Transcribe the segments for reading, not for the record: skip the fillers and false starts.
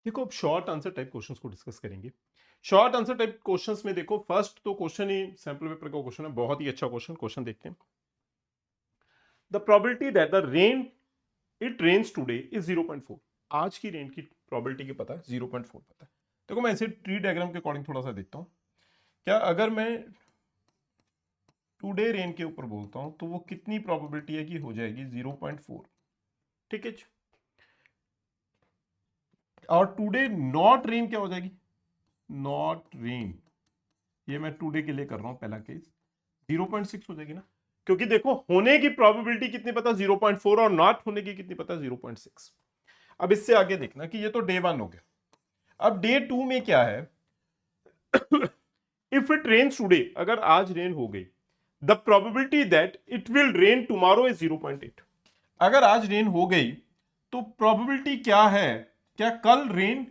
देखो अब short answer type questions को डिस्कस करेंगे। शॉर्ट आंसर टाइप क्वेश्चंस में देखो फर्स्ट तो क्वेश्चन ही सैंपल पेपर का क्वेश्चन है, बहुत ही अच्छा क्वेश्चन देखते हैं। The probability that the rain it rains today is 0.4। आज की रेन की प्रोबेबिलिटी की पता है 0.4 पता है। देखो मैं इसे ट्री डायग्राम के अकॉर्डिंग थोड़ा सा देखता हूं। क्या अगर मैं टुडे रेन के ऊपर बोलता हूं तो वो कितनी प्रोबेबिलिटी है कि हो जाएगी 0.4। ठीक है जी। और टुडे नॉट रेन क्या हो जाएगी, नॉट रेन, ये मैं टुडे के लिए कर रहा हूं पहला केस, 0.6 हो जाएगी ना। क्योंकि देखो होने की प्रोबेबिलिटी कितनी पता, 0.4, और नॉट होने की कितनी पता, 0.6। अब इससे आगे देखना कि ये तो डे 1 हो गया। अब डे 2 में क्या है, इफ इट रेन्स टुडे, अगर आज रेन हो गई, the probability that it will rain tomorrow is 0.8। अगर आज रेन हो गई तो प्रोबेबिलिटी क्या है, क्या कल rain,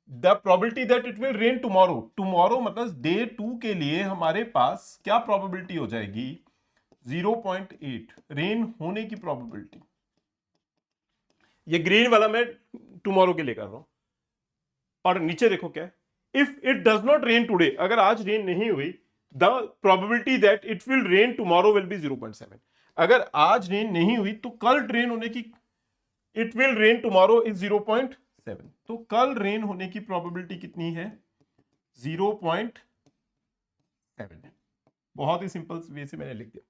the probability that it will rain tomorrow, tomorrow मतलब डे 2 के लिए हमारे पास क्या प्रोबेबिलिटी हो जाएगी, 0.8 रेन होने की प्रोबेबिलिटी। ये ग्रीन वाला मैं टुमारो के लिए कर रहा हूं। और नीचे देखो क्या है, if it does not rain today, अगर आज रेन नहीं हुई, the probability that it will rain tomorrow will be 0.7। अगर आज रेन नहीं हुई तो कल रेन होने की, it will rain tomorrow is 0.7, तो कल रेन होने की प्रोबेबिलिटी कितनी है, 0.7 है। बहुत ही सिंपल वे से मैंने लिख दिया।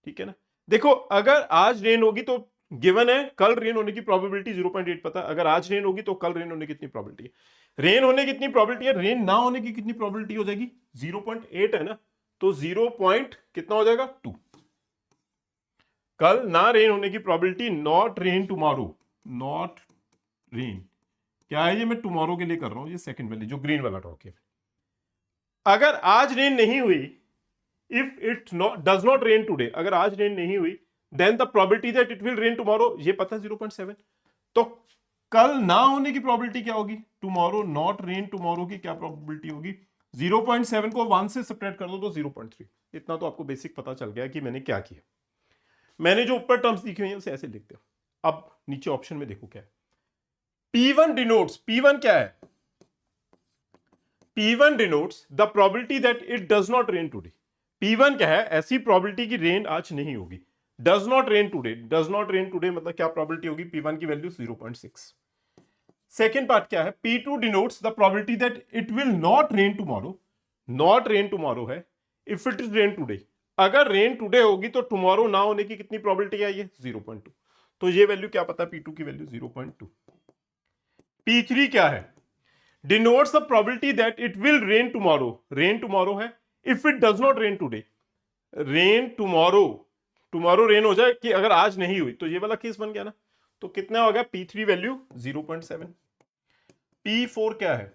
ठीक है ना। देखो अगर आज रेन होगी तो गिवन है कल रेन होने की प्रोबेबिलिटी 0.8 पता है। अगर आज रेन होगी तो कल रेन होने की कितनी प्रोबेबिलिटी है, रेन होने की कितनी प्रोबेबिलिटी है, रेन ना होने की कितनी प्रोबेबिलिटी हो जाएगी, 0.8 है ना। तो 0 पॉइंट कितना हो जाएगा, 2। कल ना रेन होने की probability, not rain tomorrow, not rain क्या है, ये मैं टुमारो के लिए कर रहा हूं, ये सेकंड वाली जो ग्रीन वाला ड्रॉ किया। अगर आज रेन नहीं हुई, if it does not rain today, अगर आज रेन नहीं हुई, then the probability that it will rain tomorrow, ये पता है 0.7। तो कल ना होने की प्रोबेबिलिटी क्या होगी, टुमारो नॉट रेन टुमारो की क्या प्रोबेबिलिटी होगी, 0.7 को 1 से सब्ट्रैक्ट कर दो तो 0.3। इतना तो आपको बेसिक पता चल गया कि मैंने क्या किया। मैंने जो ऊपर टर्म्स लिखी हुई है उसे ऐसे लिखते हो। अब नीचे ऑप्शन में देखो क्या है, P1 डिनोट्स, P1 क्या है, P1 denotes the probability that it does not rain today. P1 क्या है, ऐसी प्रोबेबिलिटी की रेन आज नहीं होगी। Does not rain today, does not rain today मतलब क्या प्रोबेबिलिटी होगी, P1 की वैल्यू 0.6। सेकेंड पार्ट क्या है, P2 denotes the probability that it will not rain tomorrow, not rain tomorrow है, if it is rain today, अगर rain today होगी तो टुमारो ना होने की कितनी प्रोबेबिलिटी है, ये 0.2। तो ये वैल्यू क्या पता है, P2 की वैल्यू 0.2। P3 क्या है, denotes the probability that it will rain tomorrow, rain tomorrow है, if it does not rain today, rain tomorrow, tomorrow rain हो जाए कि अगर आज नहीं हुई, तो ये वाला केस बन गया ना। तो कितना हो गया, P3 वैल्यू 0.7। P4 क्या है,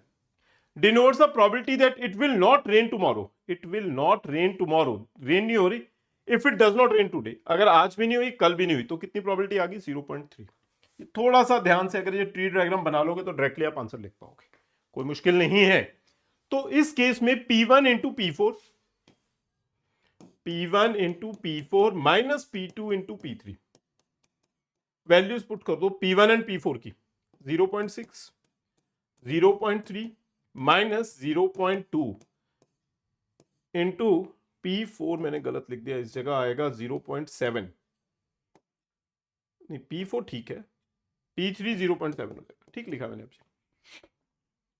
denotes the probability that it will not rain tomorrow, it will not rain tomorrow, rain नहीं हो रही, if it does not rain today, अगर आज भी नहीं हुई कल भी नहीं हुई तो कितनी प्रोबेबिलिटी आ गई, 0.3। थोड़ा सा ध्यान से अगर ये ट्री डायग्राम बना लोगे तो डायरेक्टली आप आंसर लिख पाओगे, कोई मुश्किल नहीं है। तो इस केस में P1 into P4, P1 into P4 minus P2 into P3, values put कर दो P1 एंड P4 की, 0.6, 0.3 माइनस 0.2 इंटू P4, मैंने गलत लिख दिया, इस जगह आएगा 0.7, नहीं P4 ठीक है, P3 0.7 हो जाएगा, ठीक लिखा मैंने आपसे।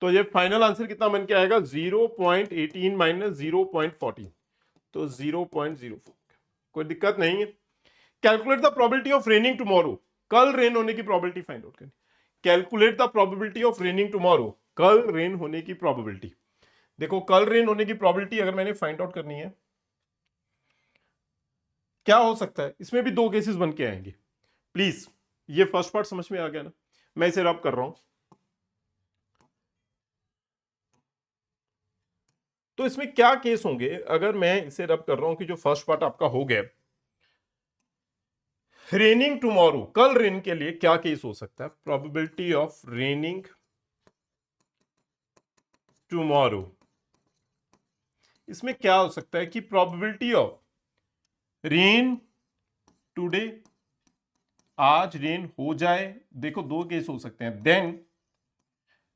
तो ये फाइनल आंसर कितना बन के आएगा, 0.18 माइनस 0.14, तो 0.04। कोई दिक्कत नहीं है। Calculate the probability of raining tomorrow, कल रेन होने की प्रोबेबिलिटी फाइंड आउट करनी। Calculate the probability of raining tomorrow, कल रेन होने की प्रोबेबिलिटी। देखो कल रेन होने की प्रोबेबिलिटी अगर मैंने फाइंड आउट करनी है, क्या हो सकता है, इसमें भी दो केसेस बन के आएंगे। प्लीज ये फर्स्ट पार्ट समझ में आ गया ना, मैं इसे रब कर रहा हूं। तो इसमें क्या केस होंगे, अगर मैं इसे रब कर रहा हूं कि जो फर्स्ट पार्ट आपका हो गया, रेनिंग टुमारो, कल रेन के लिए क्या केस हो सकता है, प्रोबेबिलिटी ऑफ रेनिंग टुमारो, इसमें क्या हो सकता है कि प्रोबेबिलिटी ऑफ रेन टुडे, आज रेन हो जाए, देखो दो केस हो सकते हैं, then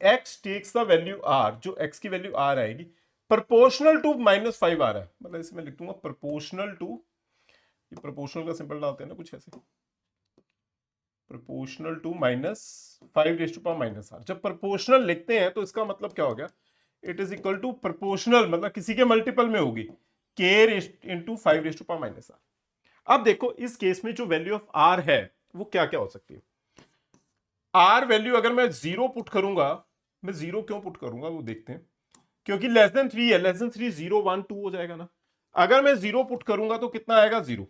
x takes the value r, जो x की वैल्यू r आएगी प्रोपोर्शनल टू -5 आ रहा है, मतलब इसमें लिख दूंगा प्रोपोर्शनल टू, ये प्रोपोर्शनल का सिंबल डालते हैं ना कुछ ऐसे, प्रोपोर्शनल टू -5⁻⁻r। जब प्रोपोर्शनल लिखते हैं तो इसका मतलब क्या हो गया, it is equal to proportional, मतलब किसी के मल्टीपल में होगी k इंटू 5⁻⁻r। अब देखो इस केस में जो वैल्यू ऑफ r है वो क्या क्या हो सकती है। r वैल्यू अगर मैं 0 पुट करूंगा, मैं 0 क्यों पुट करूंगा वो देखते हैं, क्योंकि लेस देन 3 है, लेस देन 3 0 1 2 हो जाएगा ना। अगर मैं 0 पुट करूंगा तो कितना आएगा 0,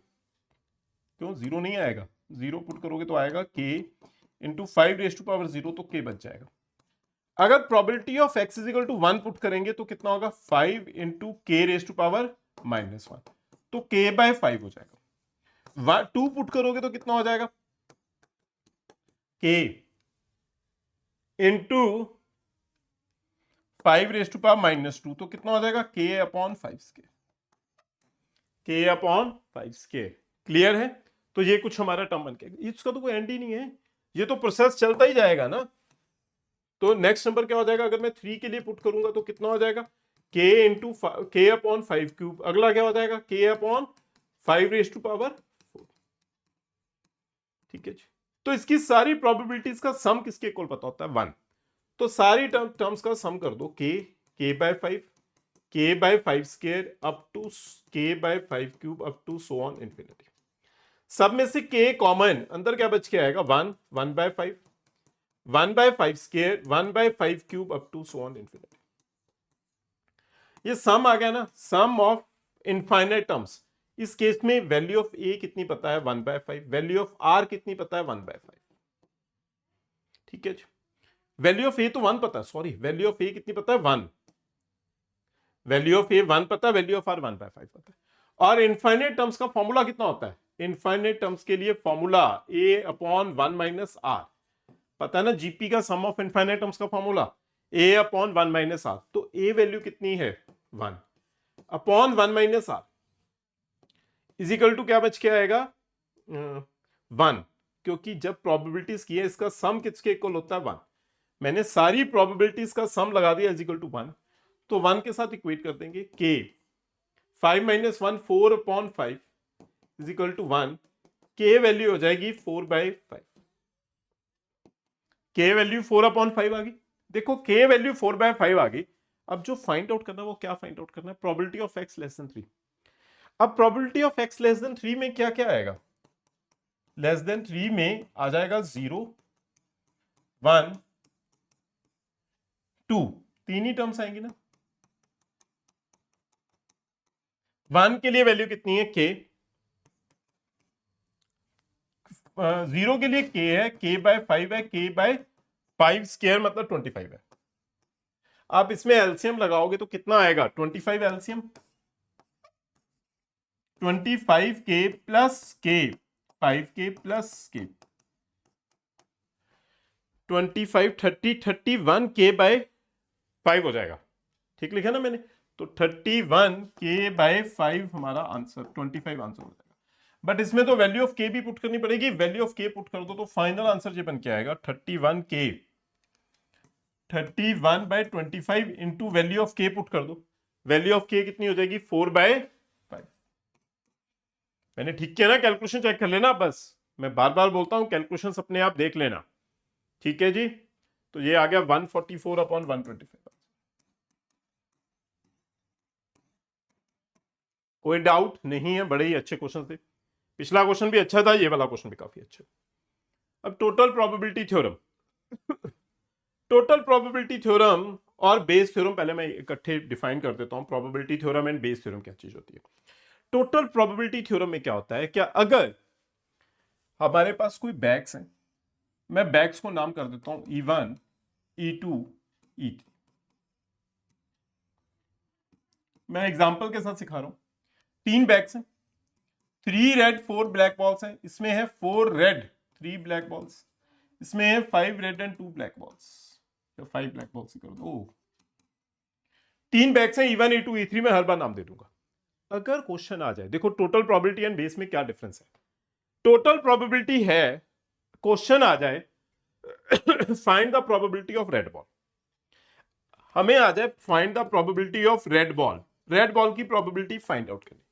क्यों 0 नहीं आएगा, 0 पुट करोगे तो आएगा k इंटू 5⁻0, तो k बच जाएगा। अगर probability of x is equal to 1 put करेंगे तो कितना होगा 5 इंटू k⁻⁻1, तो k/5 हो जाएगा। 2 पुट करोगे तो कितना हो जाएगा k इंटू 5⁻2, तो कितना हो जाएगा k/5 k/5। क्लियर है। तो ये कुछ हमारा टर्म बन गया, इसका तो कोई एंड ही नहीं है, ये तो प्रोसेस चलता ही जाएगा ना। तो नेक्स्ट नंबर क्या हो जाएगा, अगर मैं 3 के लिए पुट करूंगा तो कितना हो जाएगा k इंटू k/5 अगला क्या हो जाएगा k/5⁴। ठीक है जी। तो इसकी सारी प्रोबेबिलिटीज का सम किसके इक्वल पता होता है 1, तो सारी टर्म्स का सम कर दो k/5 k/5² up to k/5³ up to so on infinity. सब में से k कॉमन, अंदर क्या बच के आएगा 1 1/5 1/5² 1/5³ up to so on infinity. ये सम आ गया ना, सम ऑफ इनफाइनाइट टर्म्स। इस केस में वैल्यू ऑफ a कितनी पता है 1/5, वैल्यू ऑफ r कितनी पता है 1/5। ठीक है जी। वैल्यू ऑफ a तो 1 पता है, सॉरी वैल्यू ऑफ a कितनी पता है 1, वैल्यू ऑफ a 1 पता है, वैल्यू ऑफ r 1/5 पता है। और इनफाइनाइट टर्म्स का फॉर्मूला कितना होता है, इनफाइनाइट टर्म्स के लिए फॉर्मूला a/1 - r पता है ना, जीपी का सम ऑफ इनफाइनाइट टर्म्स का फॉर्मूला a/1 - r। तो a वैल्यू कितनी है 1 upon 1 - r is equal to क्या बच के आएगा 1, क्योंकि जब प्रोबेबिलिटीज की है इसका सम किसके इक्वल होता है 1। मैंने सारी प्रोबेबिलिटीज का सम लगा दिया इज इक्वल टू 1, तो 1 के साथ इक्वेट कर देंगे k 5 - 1 4/5 is equal to 1, k value हो जाएगी 4/5, k वैल्यू 4/5 आ गई। देखो k वैल्यू 4/5 आ गई। अब जो फाइंड आउट करना है वो क्या फाइंड आउट करना है, probability of x less than 3। अब probability of x less than 3 में क्या क्या आएगा, लेस देन 3 में आ जाएगा 0 1 2, तीन ही टर्म्स आएंगी ना। 1 के लिए वैल्यू कितनी है k, जीरो के लिए k है, k/5 है, k/5 स्क्वायर मतलब 25 है। आप इसमें एलसीएम लगाओगे तो कितना आएगा? 25 LCM 25k plus k 5k plus k 25 30 31k/5 हो जाएगा। ठीक लिखा ना मैंने? तो 31k/5 हमारा आंसर 25 आंसर हो जाएगा। बट इसमें तो वैल्यू ऑफ k भी पुट करनी पड़ेगी। वैल्यू ऑफ k पुट कर दो तो फाइनल आंसर ये बन के आएगा 31/25 into value of k put कर दो। वैल्यू ऑफ k कितनी हो जाएगी? 4/5। मैंने ठीक किया ना? कैलकुलेशन चेक कर लेना। बस मैं बार बार बोलता हूं, कैलकुलेशन अपने आप देख लेना। ठीक है जी। तो ये आ गया 144/125। कोई डाउट नहीं है? बड़े ही अच्छे क्वेश्चन थे। पिछला क्वेश्चन भी अच्छा था, ये वाला क्वेश्चन भी काफी अच्छा। अब total probability theorem total probability theorem और बेस थ्योरम पहले मैं इकट्ठे डिफाइन कर देता हूं। Probability theorem and Bayes theorem क्या चीज होती है? टोटल प्रोबेबिलिटी थ्योरम में क्या होता है, क्या अगर हमारे पास कोई बैग्स हैं, मैं बैग्स को नाम कर देता हूं E1 E2 E3। मैं एग्जांपल के साथ सिखा रहा हूं। 3 बैग्स हैं, 3 रेड 4 ब्लैक बॉल्स हैं। इसमें है 4 रेड 3 ब्लैक बॉल्स, इसमें है 5 red and 2 black balls. 5 black balls ही कर दो। 3 बैग्स हैं E1 E2 E3 में हर बार नाम दे दूंगा। अगर क्वेश्चन आ जाए, देखो टोटल प्रोबेबिलिटी एंड बेस में क्या डिफरेंस है। टोटल प्रोबेबिलिटी है, क्वेश्चन आ जाए find the probability of red ball. हमें आ जाए find the probability of red ball. Red ball की प्रोबेबिलिटी फाइंड आउट करनी।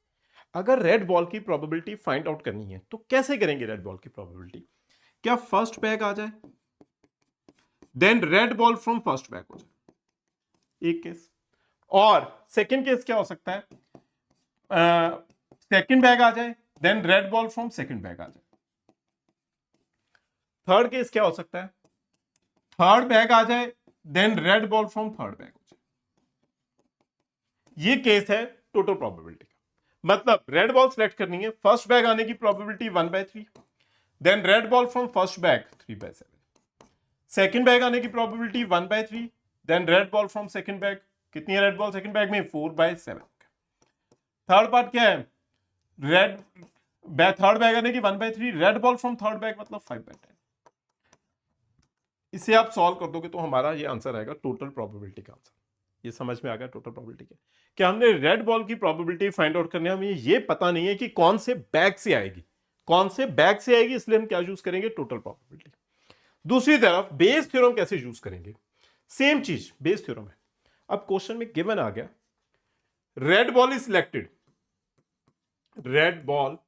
अगर रेड बॉल की प्रोबेबिलिटी फाइंड आउट करनी है तो कैसे करेंगे? रेड बॉल की प्रोबेबिलिटी, क्या फर्स्ट बैग आ जाए then red ball from first bag हो जाए, एक केस। और सेकंड केस क्या हो सकता है? सेकंड बैग आ जाए then red ball from second bag आ जाए। थर्ड केस क्या हो सकता है? थर्ड बैग आ जाए then red ball from third bag हो जाए। ये केस है टोटल प्रोबेबिलिटी का। मतलब रेड बॉल सिलेक्ट करनी है, फर्स्ट बैग आने की probability 1/3, then red ball from first bag 3/7, second bag आने की probability 1/3, then red ball from second bag, कितनी है रेड बॉल सेकंड बैग में? 4/7। थर्ड पार्ट क्या है? रेड थर्ड बैग आने की 1/3, red ball from third bag मतलब 5/10। इसे आप सॉल्व कर दोगे तो हमारा ये आंसर आएगा टोटल प्रोबेबिलिटी का आंसर। ये समझ में आ गया टोटल प्रोबेबिलिटी क्या? क्या हमने रेड बॉल की प्रोबेबिलिटी फाइंड आउट करनी है, हमें ये पता नहीं है कि कौन से बैग से आएगी, कौन से बैग से आएगी, इसलिए हम क्या यूज करेंगे? Total probability. दूसरी तरफ बेस थ्योरम कैसे यूज करेंगे? सेम चीज बेस थ्योरम है। अब क्वेश्चन में गिवन आ गया red ball is selected, red ball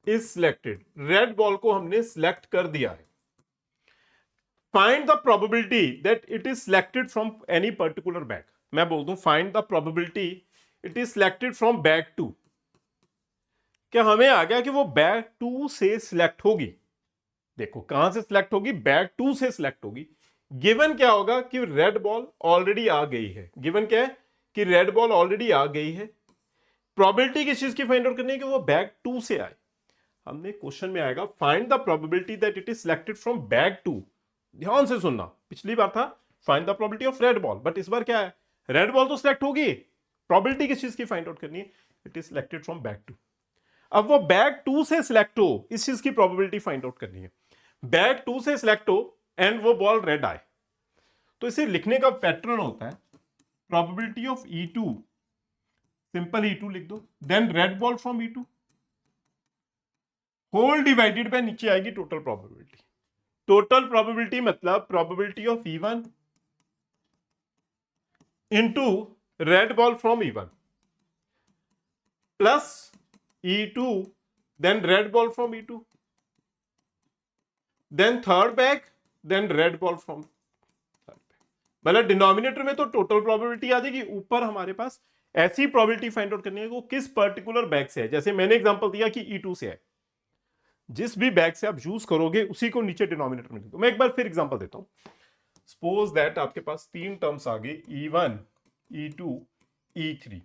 is selected, red ball को हमने सिलेक्ट कर दिया है। Find the probability that it is selected from any particular bag. मैं बोल दूं find the probability it is selected from bag 2। क्या हमें आ गया कि वो बैग 2 से सिलेक्ट होगी? देखो कहां से सिलेक्ट होगी? बैग 2 से सिलेक्ट होगी। गिवन क्या होगा कि रेड बॉल ऑलरेडी आ गई है। गिवन क्या है कि रेड बॉल ऑलरेडी आ गई है। प्रोबेबिलिटी किस चीज की फाइंड आउट करनी है? कि वो बैग 2 से आए। हमने क्वेश्चन में आएगा find the probability that it is selected from bag 2। ध्यान से सुनना, पिछली बार था find the probability of red ball, but इस बार क्या है? रेड बॉल तो सिलेक्ट होगी, प्रोबेबिलिटी किस चीज की फाइंड आउट करनी है? It is selected from bag 2। अब वो बैग 2 से सिलेक्ट हो, इस चीज की प्रोबेबिलिटी फाइंड आउट करनी है। बैग 2 से सिलेक्ट हो एंड वो बॉल रेड आए, तो इसे लिखने का पैटर्न होता है probability of E2, simple E2 लिख दो, then red ball from E2 whole divided by नीचे आएगी टोटल प्रोबेबिलिटी। टोटल प्रोबेबिलिटी मतलब probability of E1 into red ball from E1 plus E2 then red ball from E2 then third bag then red ball from third bag. मतलब denominator में तो total probability आ जाएगी, ऊपर हमारे पास ऐसी probability find out करनी है वो किस पर्टिकुलर बैग से है। जैसे मैंने एग्जांपल दिया कि E2 से है, जिस भी बैग से आप यूज करोगे उसी को नीचे डिनोमिनेटर में लिख दो। मैं एक बार फिर एग्जांपल देता हूं। सपोज दैट आपके पास 3 टर्म्स आ गए E1 E2 E3।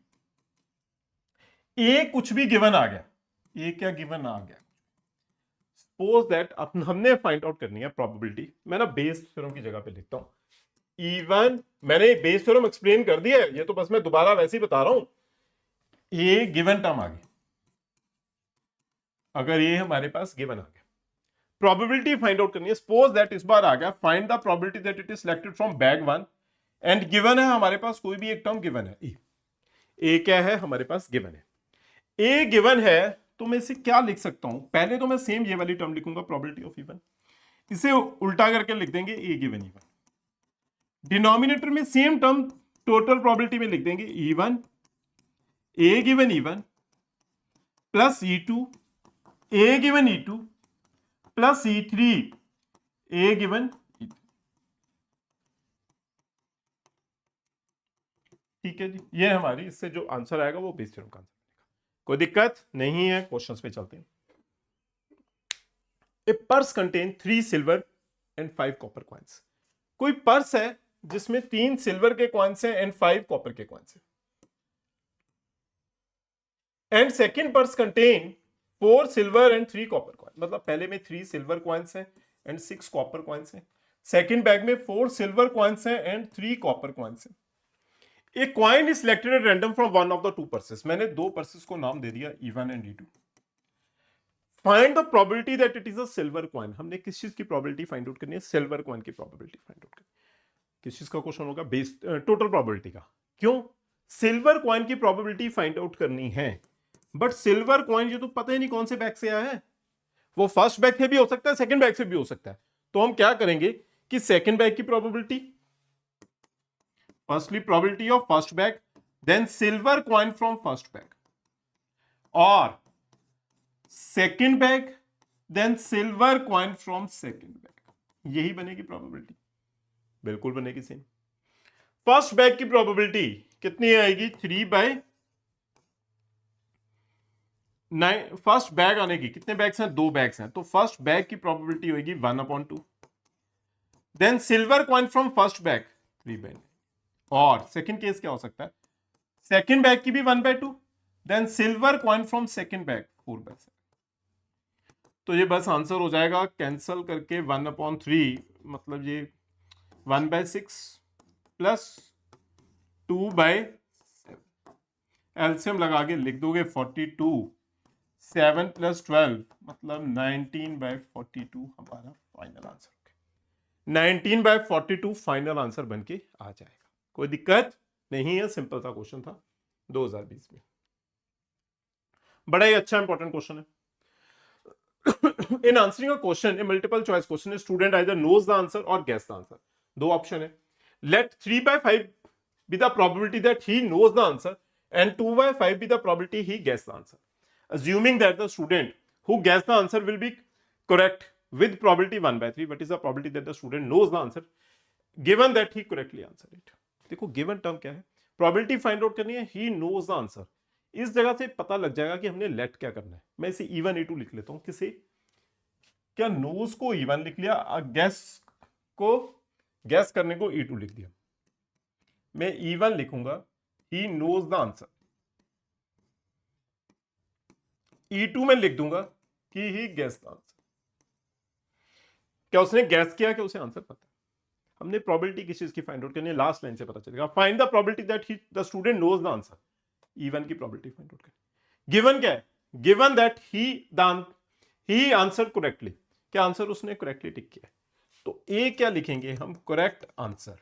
ए कुछ भी गिवन आ गया, ए क्या गिवन आ गया? सपोज दैट हमने फाइंड आउट करनी है प्रोबेबिलिटी, मैं ना बेस थ्योरम की जगह पे लिखता हूं इवन, मैंने बेस थ्योरम एक्सप्लेन कर दिया है, ये तो बस मैं दोबारा वैसे ही बता रहा हूं। ए गिवन टर्म आ गई, अगर ये हमारे पास गिवन आ गया, प्रोबेबिलिटी फाइंड आउट करनी है। सपोज दैट इस बार आ गया find the probability that it is selected from bag one and given है हमारे पास कोई भी एक टर्म गिवन है, ए क्या है हमारे पास गिवन है, ए गिवन है, तो मैं इसे क्या लिख सकता हूं, पहले तो मैं सेम ये वाली टर्म लिखूंगा प्रोबेबिलिटी ऑफ इवन, इसे उल्टा करके लिख देंगे ए गिवन इवन, डिनोमिनेटर में सेम टर्म टोटल प्रोबेबिलिटी में लिख देंगे even a given even plus E2 A given E2 plus E3 A given E3। ठीक है जी, ये हमारी इससे जो आंसर आएगा वो बेस थ्योरम का आंसर आएगा, कोई दिक्कत नहीं है। क्वेश्चंस पे चलते हैं। A purse contain 3 silver and 5 copper coins, कोई पर्स है जिसमें 3 सिल्वर के कॉइन्स हैं एंड 5 कॉपर के कॉइन्स हैं, and second purse contain 4 silver and 3 copper coin, मतलब पहले में 3 सिल्वर कॉइन्स हैं एंड 6 कॉपर कॉइन्स हैं, सेकेंड बैग में 4 सिल्वर कॉइन्स हैं एंड 3 कॉपर कॉइन्स हैं। A coin is selected at random from one of the two purses, मैंने दो पर्सेस को नाम दे दिया E1 and E2। Find the probability that it is a silver coin, हमने किस चीज की प्रोबेबिलिटी फाइंड आउट करनी है, सिल्वर कॉइन की प्रोबेबिलिटी फाइंड आउट करनी है। किस चीज का क्वेश्चन होगा, बेस टोटल प्रोबेबिलिटी का। क्यों, सिल्वर कॉइन की प्रोबेबिलिटी फाइंड आउट करनी है, बट सिल्वर कॉइन ये तो पता ही नहीं कौन से बैग से आया है, वो फर्स्ट बैग से भी हो सकता है, सेकंड बैग से भी हो सकता है, तो हम क्या करेंगे कि सेकंड बैग की probability, firstly probability of first bag, then silver coin from first bag, और second bag then silver coin from second bag, यही बनेगी प्रोबेबिलिटी, बिल्कुल बनेगी सेम। फर्स्ट बैग की प्रोबेबिलिटी कितनी आएगी, 3/9, फर्स्ट बैग आने की, कितने बैग्स हैं, 2 बैग्स हैं, तो फर्स्ट बैग की प्रोबेबिलिटी होगी 1/2, then silver coin from first bag 3/9, और सेकंड केस क्या हो सकता है, सेकंड बैग की भी 1/2, then silver coin from second bag 4/7। तो ये बस आंसर हो जाएगा कैंसल करके 1/3, मतलब ये 1/6 प्लस 2/7, एलसीएम लगा के लिख दोगे 42, 7 + 12 मतलब 19/42 हमारा फाइनल आंसर हो गया, 19/42 फाइनल आंसर बन के आ जाएगा। कोई दिक्कत नहीं है, सिंपल सा क्वेश्चन था 2020 में, बड़ा ही अच्छा इंपॉर्टेंट क्वेश्चन है। In answering a question, a multiple choice question, a student either knows the answer or guess the answer. दो ऑप्शन है, let 3/5 be the probability that he knows the answer and 2/5 be the probability he guessed the answer. Assuming that the student who guessed the answer will be correct with probability 1/3, what is the probability that the student knows the answer given that he correctly answered it? देखो given term क्या है, probability find out करनी है, he knows the answer, इस जगह से पता लग जाएगा कि हमने लेट क्या करना है। मैं इसे E1 E2 लिख लेता हूं, किसे, क्या नोज को E1 लिख लिया, गैस को, गैस करने को E2 लिख दिया, मैं E1 लिखूंगा ही नोज द आंसर, E2 में लिख दूंगा कि ही गेस द आंसर, क्या उसने गैस किया, क्या उसे आंसर पता है। हमने प्रोबेबिलिटी किस चीज की फाइंड आउट करनी है, लास्ट लाइन से पता चलेगा, find the probability that he the student knows the answer, E1 की प्रोबेबिलिटी फाइंड आउट करनी। गिवन क्या है, given that he answer correctly, क्या आंसर उसने करेक्टली टिक किया, तो ए क्या लिखेंगे हम, करेक्ट आंसर।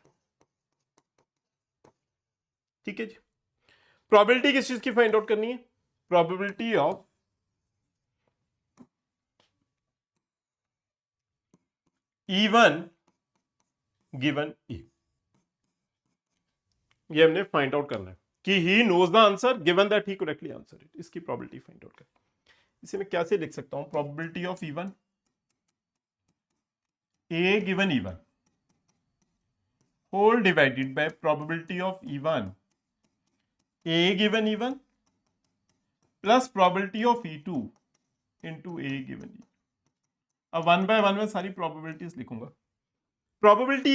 ठीक है जी, प्रोबेबिलिटी किस चीज की फाइंड आउट करनी है, probability of E1 given E, ये हमने फाइंड आउट करना है कि he knows the answer given that he correctly answer it, इसकी प्रोबेबिलिटी फाइंड आउट करनी। इसे मैं कैसे लिख सकता हूं, probability of E1 A given E1 whole divided by probability of E1 A given E1 plus probability of E2 into A given E2। अब 1/1 में सारी प्रोबेबिलिटीज लिखूंगा। प्रोबेबिलिटी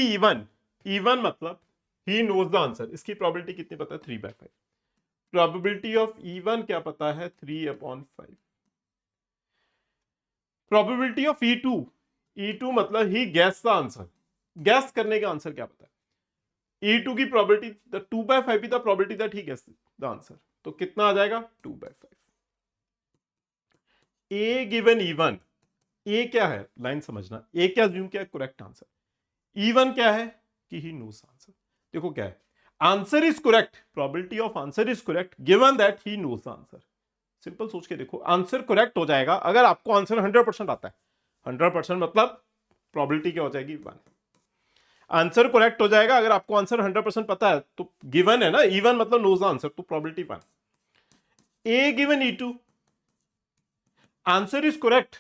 E1 मतलब ही नोज द आंसर, इसकी प्रोबेबिलिटी कितनी पता है, 3/5। प्रोबेबिलिटी ऑफ E1 क्या पता है, 3/5। प्रोबेबिलिटी ऑफ E2 मतलब ही गैस द आंसर, गैस करने का आंसर क्या पता है। E2 की probability the 2/5 be the probability that he guess the answer, तो कितना आ जाएगा 2/5। ए गिवन E1, ए क्या है लाइन समझना, ए क्या अज्यूम किया करेक्ट आंसर, E1 क्या है कि ही नोस आंसर। देखो क्या है, answer is correct, probability of answer is correct given that he knows answer. Simple सोच के देखो, आंसर करेक्ट हो जाएगा अगर आपको आंसर 100% आता है। 100% मतलब प्रोबेबिलिटी क्या हो जाएगी 1। आंसर करेक्ट हो जाएगा अगर आपको आंसर 100% पता है, तो गिवन है ना, E1 मतलब नोज आंसर, तो probability 1। A given E2, answer is correct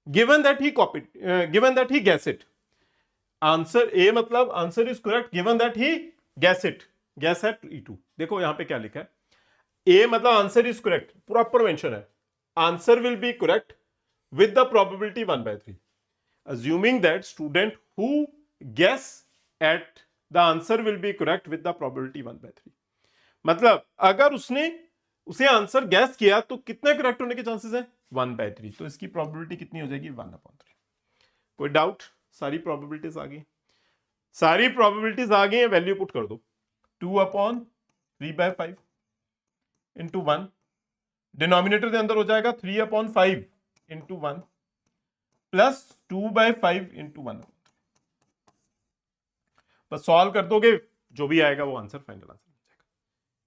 given that he copied, given that he guess it. Answer A मतलब answer is correct given that he guess it, guess at E2। देखो यहां पे क्या लिखा है, A मतलब answer is correct, proper mention है, answer will be correct with the probability 1/3, assuming that student who guess at the answer will be correct with the probability 1/3। मतलब अगर उसे आंसर गैस किया तो कितने करेक्ट होने के चांसेस है 1/3, तो इसकी प्रोबेबिलिटी कितनी हो जाएगी 1/3। कोई डाउट, सारी प्रोबेबिलिटीज आ गई, सारी प्रोबेबिलिटीज आ गई है, वैल्यू पुट कर दो 2/3/5 इंटू 1, डिनोमिनेटर के अंदर हो जाएगा 3/5 इंटू 1 प्लस 2/5 इंटू 1। बस सॉल्व कर दोगे, जो भी आएगा वो आंसर फाइनल आंसर हो जाएगा।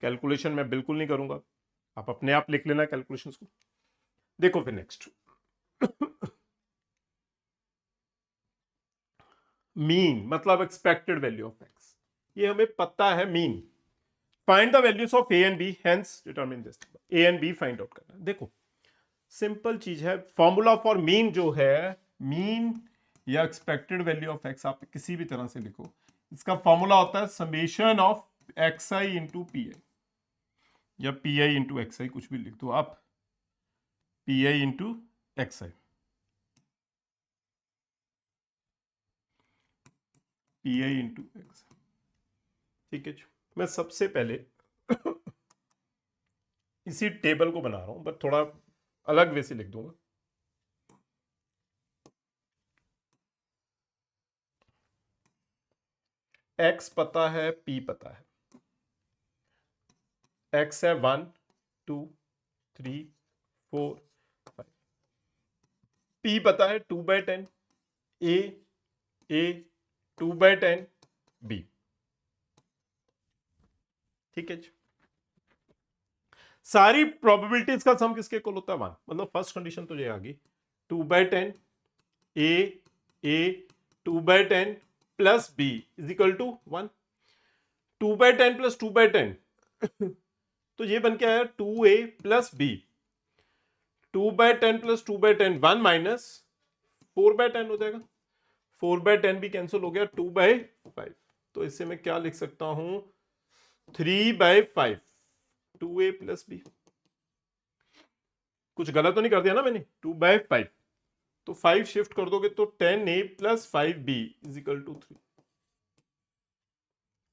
कैलकुलेशन मैं बिल्कुल नहीं करूंगा, आप अपने आप लिख लेना कैलकुलेशंस को। देखो फिर नेक्स्ट, मीन मतलब एक्सपेक्टेड वैल्यू ऑफ एक्स, ये हमें पता है mean. Find the values of a and b, hence determine this. A and b find out करना है। देखो सिंपल चीज है, फॉर्मूला फॉर मीन जो है, मीन या एक्सपेक्टेड वैल्यू ऑफ एक्स आप किसी भी तरह से लिखो, इसका फॉर्मूला होता है summation of x I into P I, या पी आई इंटू एक्स आई, कुछ भी लिख दो आप, P I into X I, P I into x. ठीक है जी, मैं सबसे पहले इसी टेबल को बना रहा हूं, बट थोड़ा अलग वे से लिख दूंगा। एक्स पता है, पी पता है, एक्स है 1 2 3 4 5, पी पता है 2/10, ए 2/10, बी। ठीक है जी, सारी प्रोबेबिलिटीज का सम किसके इक्वल होता है 1, मतलब फर्स्ट कंडीशन तो ये आ गई 2/10 a 2/10 plus b is equal to 1। 2/10 plus 2/10 तो ये बन के आया 2a plus B, 2/10 plus 2/10 1 minus 4/10 हो जाएगा, 4/10 भी कैंसिल हो गया, 2/5। तो इससे मैं क्या लिख सकता हूं 3/5, 2a प्लस बी। कुछ गलत तो नहीं कर दिया ना मैंने, 2/5, तो 5 शिफ्ट कर दोगे तो 10a plus 5b is equal to 3।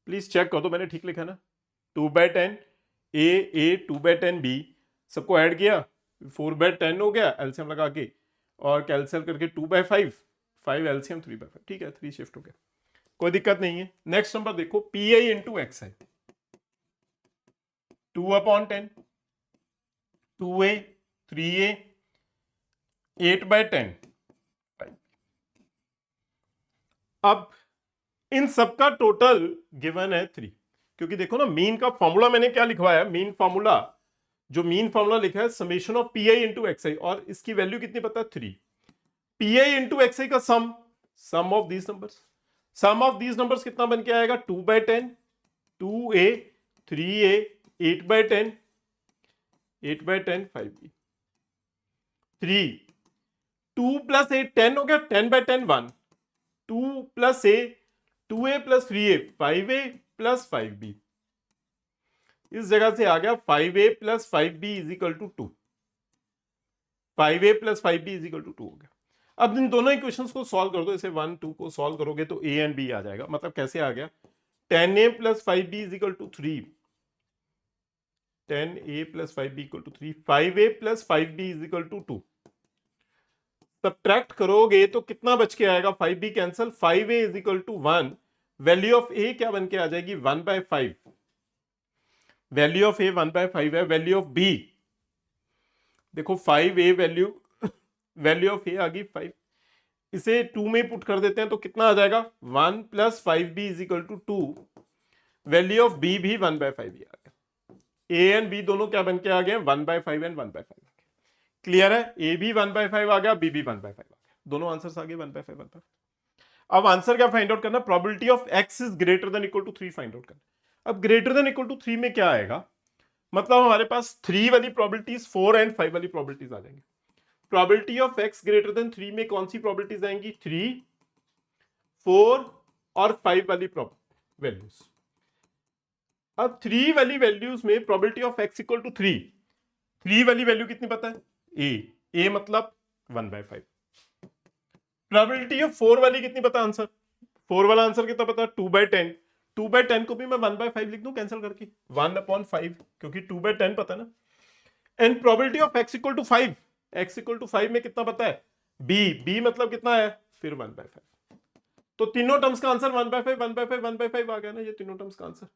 Please check कर दो मैंने ठीक लिखा ना, 2/10 ए 2/10 बी, सबको ऐड किया 4/10 हो गया एलसीएम लगा के, और कैंसिल करके 2/5, 5 एलसीएम 3/5। ठीक है, 3 शिफ्ट हो गया, कोई दिक्कत नहीं है। नेक्स्ट नंबर देखो, P I into X I, 2/10, 2a 3a 8/10। अब इन सबका टोटल गिवन है 3, क्योंकि देखो ना मीन का फॉर्मूला मैंने क्या लिखवाया, मीन फॉर्मूला, जो मीन फॉर्मूला लिखा है summation of P I into X I, और इसकी वैल्यू कितनी पता है 3। P I into X I का sum of these numbers, sum of these numbers कितना बन के आएगा 2/10, 2a 3a 8/10, 8/10 5b, 3 2 प्लस 8 10 हो गया, 10/10 1, 2 plus a 2a plus 3a 5a plus 5b, इस जगह से आ गया 5a plus 5b is equal to 2, 5a plus 5b is equal to 2 हो गया। अब इन दोनों इक्वेशंस को सॉल्व कर दो, इसे 1 2 को सॉल्व करोगे तो a एंड b आ जाएगा। मतलब कैसे आ गया, 10a plus 5b is equal to 3, 10a plus 5b equal to 3, 5a plus 5b is equal to 2। Subtract करोगे तो कितना बच के आएगा, 5b cancel, 5a is equal to 1, value of A क्या बन के आ जाएगी 1/5, वैल्यू ऑफ ए 1/5 है, वैल्यू ऑफ बी देखो 5a वैल्यू, वैल्यू ऑफ ए आ गई 5, इसे 2 में पुट कर देते हैं तो कितना आ जाएगा 1 + 5b is equal to 2, value of b भी 1/5 ही आ गया, ए एंड बी दोनों क्या बन के आ गए 1/5 एंड 1/5, क्लियर है, ए भी 1/5 आ गया, बी भी 1/5 आ गया, दोनों आंसर्स आ गए 1/5 1/5। अब आंसर क्या फाइंड आउट करना, probability of x is greater than equal to 3 find out करना। अब ग्रेटर देन इक्वल टू 3 में क्या आएगा, मतलब हमारे पास 3 वाली प्रोबेबिलिटीज 4 एंड 5 वाली प्रोबेबिलिटीज आ जाएंगी। Probability of x greater than 3 में कौन सी प्रोबेबिलिटीज आएंगी, 3, 4 और 5 वाली वैल्यूज। अब 3 वाली वैल्यूज में probability of x equal to 3 वाली वैल्यू कितनी पता है, a मतलब 1/5। प्रोबेबिलिटी ऑफ 4 वाली कितनी पता आंसर, 4 वाला आंसर कितना पता, 2/10, 2/10 को भी मैं 1/5 लिख दूं कैंसिल करके, 1/5 क्योंकि 2/10 पता ना। And probability of x equal to 5, x equal to 5 में कितना पता है, b मतलब कितना है फिर 1/5, तो तीनों टर्म्स का आंसर 1/5 1/5 1/5 आ गया ना, ये तीनों टर्म्स का आंसर।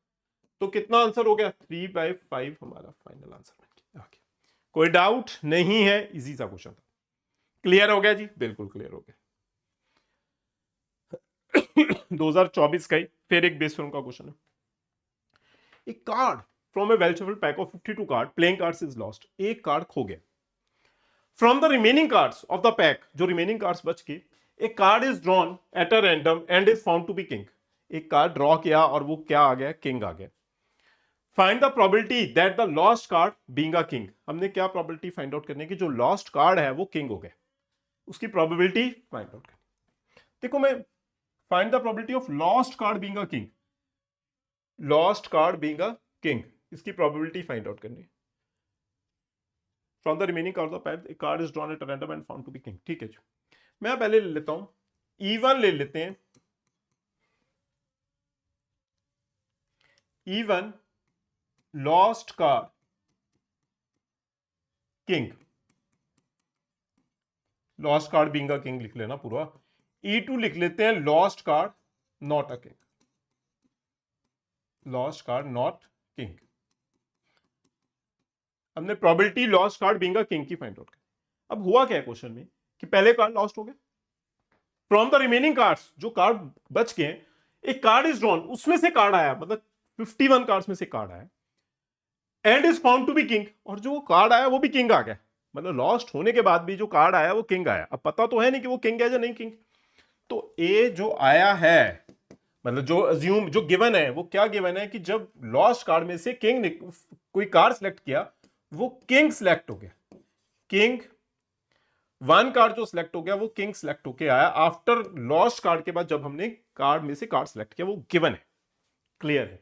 तो कितना आंसर हो गया 3/5 हमारा फाइनल आंसर बन गया। कोई डाउट नहीं है, इजी सा क्वेश्चन था, क्लियर हो गया जी, बिल्कुल क्लियर हो गया। 2024 का ही फिर एक बेस फिल्म का क्वेश्चन है, एक card from a well shuffled pack of 52 card playing cards is lost, एक कार्ड खो गया। From the remaining cards of the pack, जो रिमेनिंग कार्ड्स बच के, एक card is drawn at a random and is found to be king, एक card draw किया और वो क्या आ गया, किंग आ गया। Find the probability that the lost card being a king, हमने क्या प्रोबेबिलिटी फाइंड आउट करने की, जो लॉस्ट कार्ड है वो किंग हो गया, उसकी प्रोबेबिलिटी फाइंड आउट करनी। देखो मैं find the probability of lost card being a king, lost card being a king, इसकी प्रोबेबिलिटी फाइंड आउट करनी। From the remaining card of pack, card is drawn at random and found to be king, ठीक है जी। मैं पहले ले लेता हूं, E1 ले लेते हैं, E1 lost card king, lost card being a king लिख लेना पूरा। E2 लिख लेते हैं lost card not a king, lost card not king. हमने probability lost card being a king की फाइंड आउट की। अब हुआ क्या है क्वेश्चन में कि पहले कार्ड लॉस्ट हो गए, फ्रॉम द रिमेनिंग कार्ड्स, जो कार्ड बच गए, एक कार्ड इज ड्रॉन, उसमें से कार्ड आया, मतलब 51 कार्ड्स में से कार्ड आया, and is found to be king, और जो कार्ड आया वो भी किंग आ गया, मतलब लॉस्ट होने के बाद भी जो कार्ड आया वो किंग आया। अब पता तो है नहीं कि वो किंग है या नहीं किंग, तो ए जो आया है, मतलब जो अज्यूम जो गिवन है, वो क्या गिवन है कि जब लॉस्ट कार्ड में से किंग ने कोई कार्ड सिलेक्ट किया, वो किंग सिलेक्ट हो गया, किंग 1 कार्ड जो सिलेक्ट हो गया वो किंग सिलेक्ट होके आया आफ्टर लॉस्ट कार्ड के बाद, जब हमने कार्ड में से कार्ड सिलेक्ट किया, वो गिवन है, क्लियर है।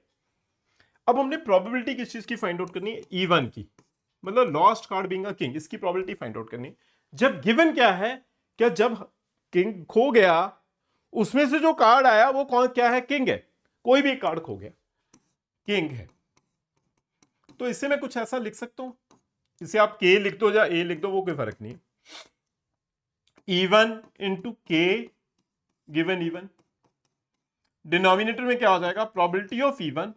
अब हमने प्रोबेबिलिटी किस चीज की फाइंड आउट करनी है, E1 की, मतलब lost card being a king, इसकी प्रोबेबिलिटी फाइंड आउट करनी। जब गिवन क्या है, क्या जब किंग खो गया उसमें से जो कार्ड आया वो कौन क्या है, किंग है, कोई भी कार्ड खो गया किंग है। तो इससे मैं कुछ ऐसा लिख सकता हूं, इसे आप के लिख दो या ए लिख दो, वो कोई फर्क नहीं है। E1 इंटू के गिवन E1, डिनोमिनेटर में क्या हो जाएगा, प्रोबेबिलिटी ऑफ E1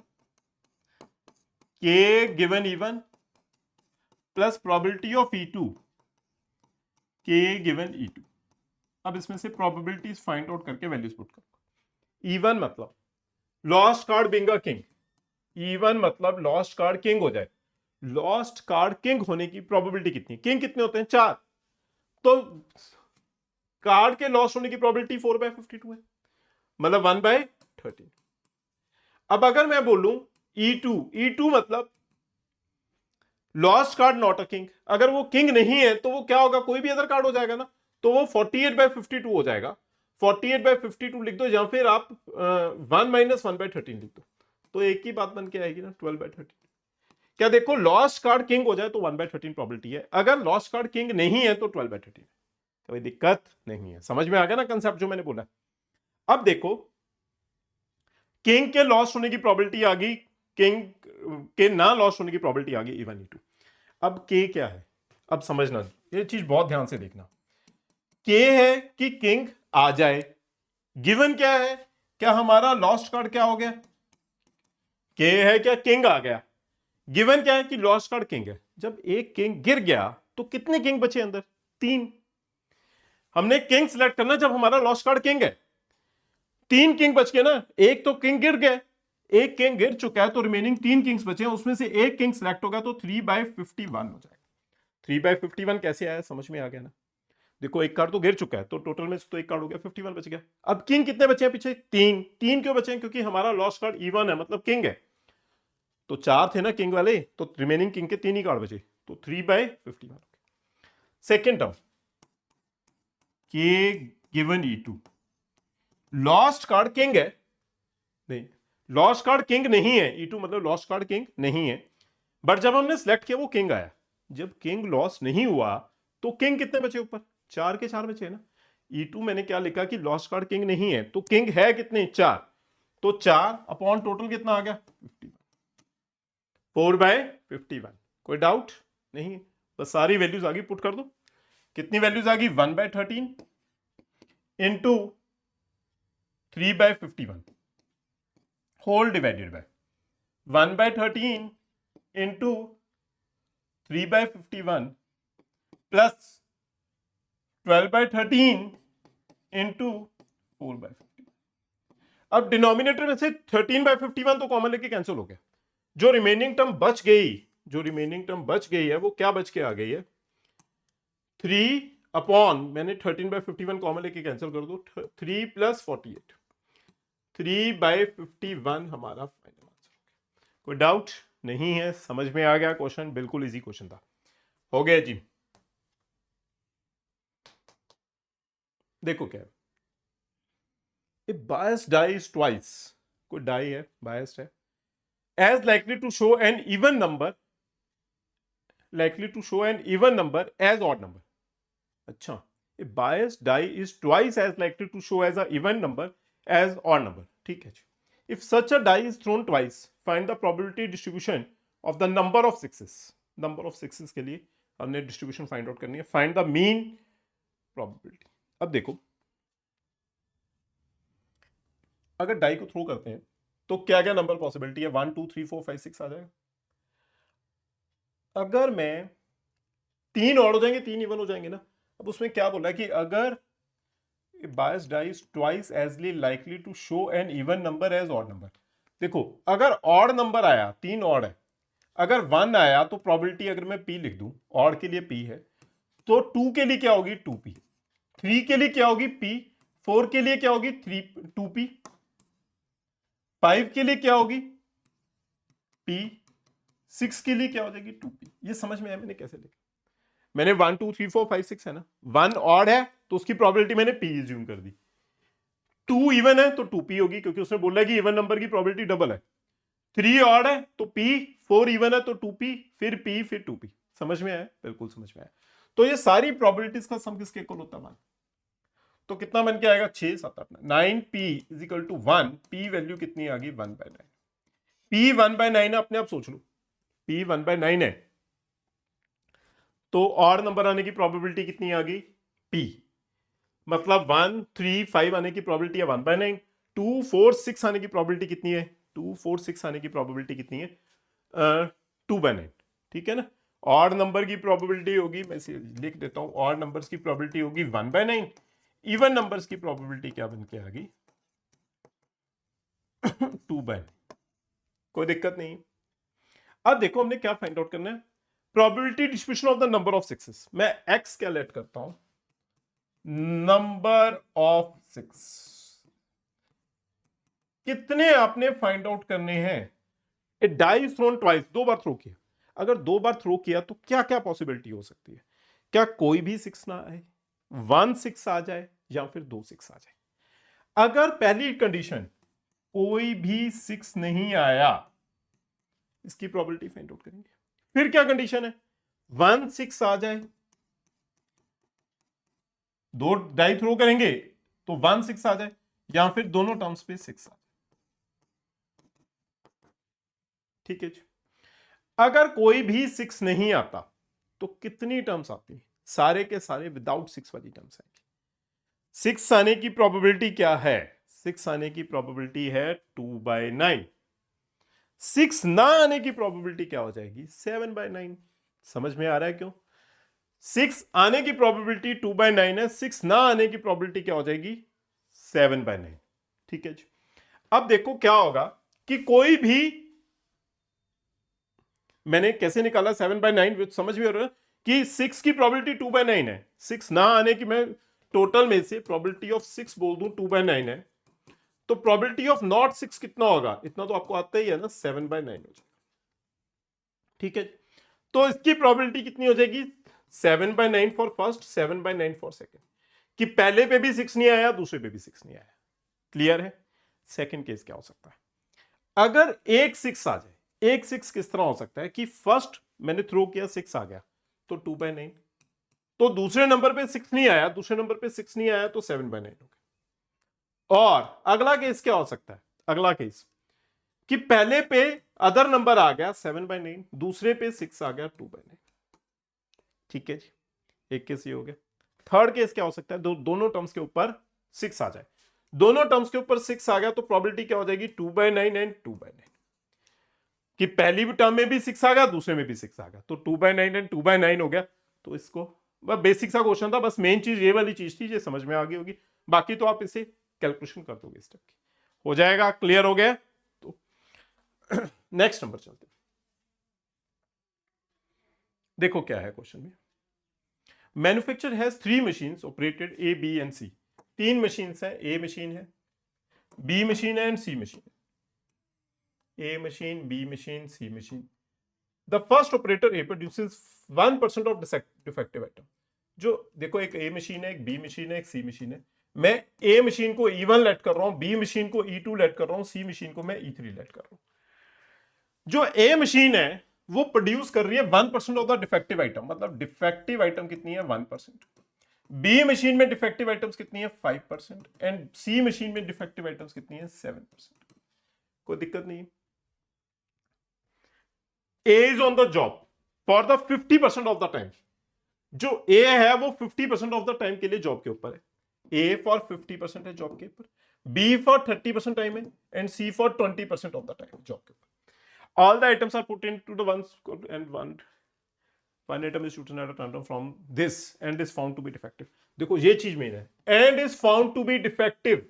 के given E1 plus probability of E2 के गिवन E2। अब इसमें से प्रोबेबिलिटीज फाइंड आउट करके वैल्यूज पुट करो। E1 मतलब lost card being a king, E1 मतलब लॉस्ट कार्ड किंग हो जाए, लॉस्ट कार्ड किंग होने की प्रोबेबिलिटी कितनी, किंग कितने होते हैं 4, तो कार्ड के लॉस्ट होने की प्रोबेबिलिटी 4/52 है, मतलब 1/13। अब अगर मैं बोलूं E2 मतलब lost card not a king, अगर वो किंग नहीं है तो वो क्या होगा, कोई भी अदर कार्ड हो जाएगा ना, तो वो 48/52 हो जाएगा, 48/52 लिख दो, या फिर आप 1 - 1/13 लिख दो, तो एक ही बात बन के आएगी ना, 12/13। क्या देखो, लॉस्ट कार्ड किंग हो जाए तो 1/13 प्रोबेबिलिटी है, अगर लॉस्ट कार्ड किंग नहीं है तो 12/13, कोई दिक्कत नहीं है। समझ में आ गया ना कंसेप्ट जो मैंने बोला। अब देखो, किंग के लॉस्ट होने की प्रोबेबिलिटी आ गई, किंग के ना लॉस्ट होने की प्रोबेबिलिटी आ गई E1 E2। अब के क्या है, अब समझना, ये चीज बहुत ध्यान से देखना। के है कि किंग आ जाए, गिवन क्या है, क्या हमारा लॉस्ट कार्ड क्या हो गया, के है क्या किंग आ गया, गिवन क्या है कि लॉस्ट कार्ड किंग है। जब एक किंग गिर गया तो कितने किंग बचे अंदर, 3। हमने किंग सिलेक्ट करना जब हमारा लॉस्ट कार्ड किंग है, 3 किंग बच गए ना, एक तो किंग गिर गए, एक किंग गिर चुका है तो रिमेनिंग 3 किंग्स बचे हैं, उसमें से एक किंग सिलेक्ट होगा तो 3/51 हो जाएगा। 3/51 कैसे आया, समझ में आ गया ना। देखो एक कार्ड तो गिर चुका है तो टोटल में तो एक कार्ड हो गया, 51 बच गया। अब किंग कितने बचे हैं पीछे, 3। 3 क्यों बचे हैं, क्योंकि हमारा लॉस्ट कार्ड इवन है, मतलब किंग है। तो 4 थे ना किंग वाले, तो रिमेनिंग किंग के 3 ही कार्ड बचे, तो 3/51। सेकेंड टर्म के given E2, lost card king है, नहीं लॉस्ट कार्ड किंग नहीं है, E2 मतलब लॉस्ट कार्ड किंग नहीं है, बट जब हमने सिलेक्ट किया वो किंग आया। जब किंग लॉस नहीं हुआ तो किंग कितने बचे ऊपर, 4 के 4 बचे ना। E2 मैंने क्या लिखा कि लॉस्ट कार्ड किंग नहीं है, तो किंग है कितने, 4, तो 4 अपॉन टोटल कितना आ गया, 51, 4/51। कोई डाउट नहीं, बस सारी वैल्यूज आगे पुट कर दो। कितनी वैल्यूज आ गई, 1/13 into 3/51 whole divided by 1/13 into 3/51 plus 12/13 into 4/51। अब डिनोमिनेटर में से 13/51 तो कॉमन लेके कैंसिल हो गया, जो रिमेनिंग टर्म बच गई, जो रिमेनिंग टर्म बच गई है वो क्या बच के आ गई है, 3 अपॉन, मैंने 13/51 कॉमन लेके कैंसिल कर दो, 3 + 48, 3/51 हमारा फाइनल आंसर। कोई डाउट नहीं है, समझ में आ गया क्वेश्चन, बिल्कुल इजी क्वेश्चन था। हो गया जी। देखो क्या है, ए बायस्ड डाई इज ट्वाइस, कोई डाई है बायस्ड है, as likely to show an even number, likely to show an even number as odd number। अच्छा, a biased die is twice as likely to show as a even number as odd number, ठीक है जी। if such a die is thrown twice, find the probability distribution of the number of sixes। number of sixes के लिए हमने distribution find out करनी है, find the mean probability. अब देखो अगर डाई को थ्रो करते हैं तो क्या क्या नंबर पॉसिबिलिटी है, 1 2 3 4 5 6 आ जाएगा। अगर मैं 3 और हो जाएंगे, 3 इवन हो जाएंगे ना। अब उसमें क्या बोला है कि अगर biased die is twice as likely to show an even number as odd number. देखो अगर ऑड नंबर आया, 3 ऑड है, अगर 1 आया तो प्रोबेबिलिटी अगर मैं p लिख दूं, ऑड के लिए p है, तो 2 के लिए क्या होगी 2p, 3 के लिए क्या होगी p, 4 के लिए क्या होगी 2p, 5 के लिए क्या होगी p, 6 के लिए क्या हो जाएगी 2p। ये समझ में आया मैंने कैसे लिखा, मैंने 1 2 3 4 5 6 है ना, 1 ऑड है तो उसकी प्रोबेबिलिटी मैंने p एज्यूम कर दी, 2 इवन है तो 2p होगी क्योंकि उसने बोला कि इवन नंबर की प्रोबेबिलिटी डबल है, 3 ऑड है तो p, 4 इवन है तो 2p, फिर p फिर 2p। समझ में आया, बिल्कुल समझ में आया। तो ये सारी प्रोबेबिलिटीज का सम किसके इक्वल होता है, तो कितना बन के आएगा 6 7 8 9p = 1, p वैल्यू कितनी आ गई 1/9, p 1/9 अपने आप सोच लो, p 1/9 है तो ऑड नंबर आने की प्रोबेबिलिटी कितनी आ गई p, मतलब 1 3 5 आने की प्रोबेबिलिटी है 1/9, 2 4 6 आने की प्रोबेबिलिटी कितनी है, 2 4 6 आने की प्रोबेबिलिटी कितनी है 2/9, ठीक है ना। ऑड नंबर की प्रोबेबिलिटी होगी, मैं लिख देता हूं, ऑड नंबर्स की प्रोबेबिलिटी होगी 1/9, इवन नंबर्स की प्रोबेबिलिटी क्या बन के आ गई 2/9। कोई दिक्कत नहीं। अब देखो हमने क्या फाइंड आउट करना है, probability distribution of the number of sixes. मैं x क्या लेट करता हूं, नंबर ऑफ सिक्स, कितने आपने फाइंड आउट करने हैं। ए डाई थ्रोन ट्वाइस, 2 बार थ्रो किया, अगर 2 बार थ्रो किया तो क्या क्या पॉसिबिलिटी हो सकती है, क्या कोई भी 6 ना आए, 1 6 आ जाए या फिर 2 6 आ जाए। अगर पहली कंडीशन कोई भी 6 नहीं आया, इसकी प्रोबेबिलिटी फाइंड आउट करेंगे। फिर क्या कंडीशन है, 1 6 आ जाए, 2 डाई थ्रो करेंगे तो 1 6 आ जाए, या फिर दोनों टर्म्स पे 6 आ जाए, ठीक है जी। अगर कोई भी 6 नहीं आता तो कितनी टर्म्स आती है, सारे के सारे विदाउट 6 वाली टर्म्स आएंगी। 6 आने की प्रोबेबिलिटी क्या है? 6 आने की प्रोबेबिलिटी है 2/9। 6 ना आने की प्रोबेबिलिटी क्या हो जाएगी? 7/9। समझ में आ रहा है क्यों? 6 आने की प्रोबेबिलिटी 2/9 है, 6 ना आने की प्रोबेबिलिटी क्या हो जाएगी? 7/9। ठीक है जी। अब देखो क्या होगा कि कोई भी, मैंने कैसे निकाला 7/9, समझ में आ रहा है कि 6 की प्रोबेबिलिटी 2/9 है, 6 ना आने की, मैं टोटल में से प्रोबेबिलिटी ऑफ 6 बोल दूं 2/9 है, तो प्रोबेबिलिटी ऑफ नॉट 6 कितना होगा? इतना तो आपको आता ही है ना, 7/9 हो जाएगा। ठीक है, तो इसकी प्रोबेबिलिटी कितनी हो जाएगी? 7/9 फॉर फर्स्ट, 7/9 फॉर सेकेंड, कि पहले पे भी 6 नहीं आया, दूसरे पे भी 6 नहीं आया। क्लियर है? सेकेंड केस क्या हो सकता है? अगर एक 6 आ जाए, एक 6 किस तरह हो सकता है कि फर्स्ट मैंने थ्रो किया 6 आ गया तो 2/9, तो दूसरे नंबर पे 6 नहीं आया, दूसरे नंबर पे 6 नहीं आया तो 7/9 हो गया। और अगला केस क्या हो सकता है? अगला केस कि पहले पे अदर नंबर आ गया 7/9, दूसरे पे 6 आ गया 2/9। ठीक है जी, एक केस ये हो गया। थर्ड केस क्या हो सकता है? दोनों टर्म्स के ऊपर 6 आ जाए, दोनों टर्म्स के ऊपर 6 आ गया तो प्रोबेबिलिटी क्या हो जाएगी? 2/9 एंड 2/9, कि पहली भी टर्म में भी 6 आ गया, दूसरे में भी 6 आ गया, तो 2/9 एंड 2/9 हो गया। तो इसको बस बेसिक सा क्वेश्चन था, बस मेन चीज ये वाली चीज थी, ये समझ में आ गई होगी, बाकी तो आप इसे कैलकुलेशन कर दोगे स्टेप की, हो जाएगा। क्लियर हो गया? तो नेक्स्ट नंबर चलते हैं। देखो क्या है क्वेश्चन में, manufacture has 3 machines operated A B and C. 3 machine है, ए मशीन है, बी मशीन है एंड सी मशीन है। A machine, B machine, C machine. The first operator A produces 1% of defective item. जो देखो, एक ए machine है, एक B machine है, एक सी मशीन है। मैं ए मशीन को E1 लेट कर रहा हूं, बी मशीन को E2 लेट कर रहा हूं, सी मशीन को मैं E3 लेट कर रहा हूं। जो ए मशीन है वो प्रोड्यूस कर रही है 1% ऑफ द डिफेक्टिव आइटम, मतलब डिफेक्टिव आइटम कितनी है? 1%। बी मशीन में डिफेक्टिव आइटम्स कितनी है? 5%। एंड सी मशीन में डिफेक्टिव आइटम्स कितनी है? 7%। कोई दिक्कत नहीं। A is on the job for the 50% of the time. जो ए है वो 50% ऑफ द टाइम के लिए जॉब के ऊपर है। ए फॉर 50% है जॉब के ऊपर, बी फॉर 30% टाइम है, and c for 20% of the time job के ऊपर। All the items are put into the one and one item is chosen at a random from this and is found to be defective। देखो ये चीज main है, and is found to be defective,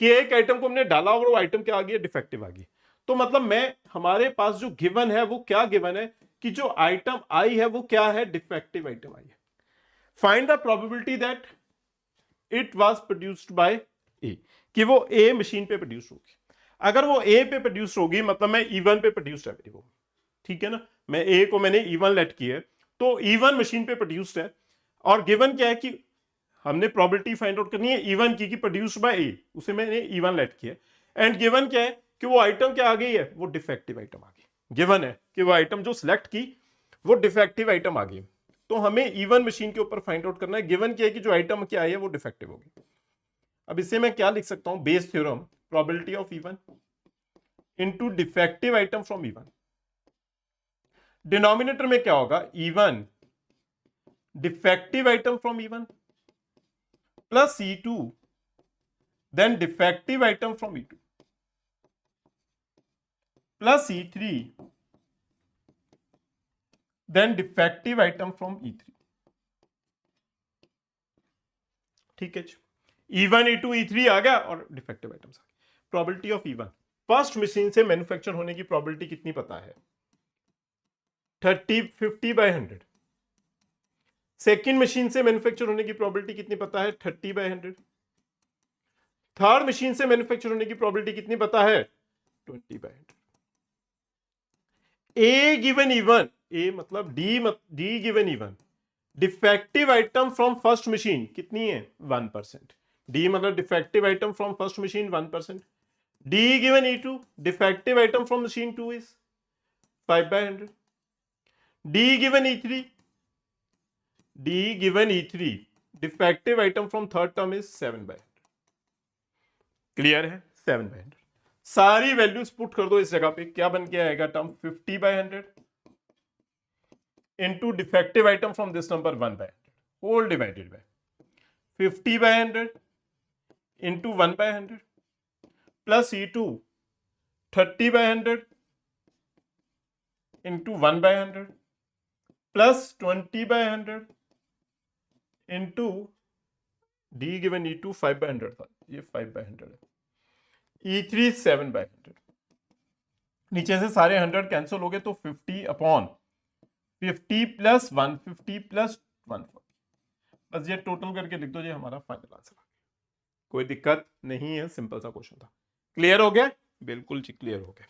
कि एक item को हमने डाला और वो आइटम क्या आ गया? डिफेक्टिव आ गई। तो मतलब मैं, हमारे पास जो गिवन है वो क्या गिवन है कि जो आइटम आई है वो क्या है? डिफेक्टिव आइटम आई है। Find the probability that it was produced by A, कि वो ए मशीन पे प्रोड्यूस होगी। अगर वो ए पे प्रोड्यूस होगी मतलब मैं E1 पे प्रोड्यूस्ड है मेरी वो, ठीक है ना, मैं ए को मैंने E1 लेट किया है, तो E1 मशीन पे प्रोड्यूस्ड है, और गिवन क्या है कि हमने प्रोबेबिलिटी फाइंड आउट करनी है E1 की, प्रोड्यूस्ड बाय ए, उसे मैंने E1 लेट किया, एंड गिवन क्या है कि वो आइटम क्या आ गई है? वो डिफेक्टिव आइटम आ गई। गिवन है कि वो आइटम जो सिलेक्ट की वो डिफेक्टिव आइटम आ गई, तो हमें E1 मशीन के ऊपर फाइंड आउट करना है। गिवन क्या है कि जो आइटम क्या आई है वो डिफेक्टिव होगी। अब इसे मैं क्या लिख सकता हूं? Bayes theorem, probability of E1 into defective item from E1। Denominator में क्या होगा? E1 defective item from E1 plus E2 then defective item from E2 plus E3 then defective item from E3। ठीक है जी, E1 E2 E3 आ गया और defective items आ गए। Probability of E1, first machine से manufacture होने की प्रोबेबिलिटी कितनी पता है? 50/100। सेकेंड मशीन से मैन्युफैक्चर होने की प्रोबेबिलिटी कितनी पता है? 30/100। थर्ड मशीन से मैन्युफैक्चर होने की प्रोबेबिलिटी कितनी पता है? 20/100। ए गिवन E1, ए मतलब D given E1, defective item from first machine कितनी है? 1%। डी मतलब defective item from first machine 1%। D given E2, defective item from machine 2 is 5/100। D given E3, D given E3, defective item from third term is 7/100। Clear है? 7/100। सारी values put कर दो इस जगह पे, क्या बन के आएगा term? 50/100 into defective item from this number 1/100 whole divided by 50/100 into 1/100 plus E2 30/100 into 1/100 plus 20/100 into D given E2 5/100 था, ये 5/100 है। E3 7/100, नीचे से सारे 100 कैंसिल हो गए तो 50/50 प्लस 150 प्लस 140, बस ये टोटल करके लिख दो, ये हमारा फाइनल आंसर आ गया। कोई दिक्कत नहीं है, सिंपल सा क्वेश्चन था। क्लियर हो गया? बिल्कुल जी क्लियर हो गया।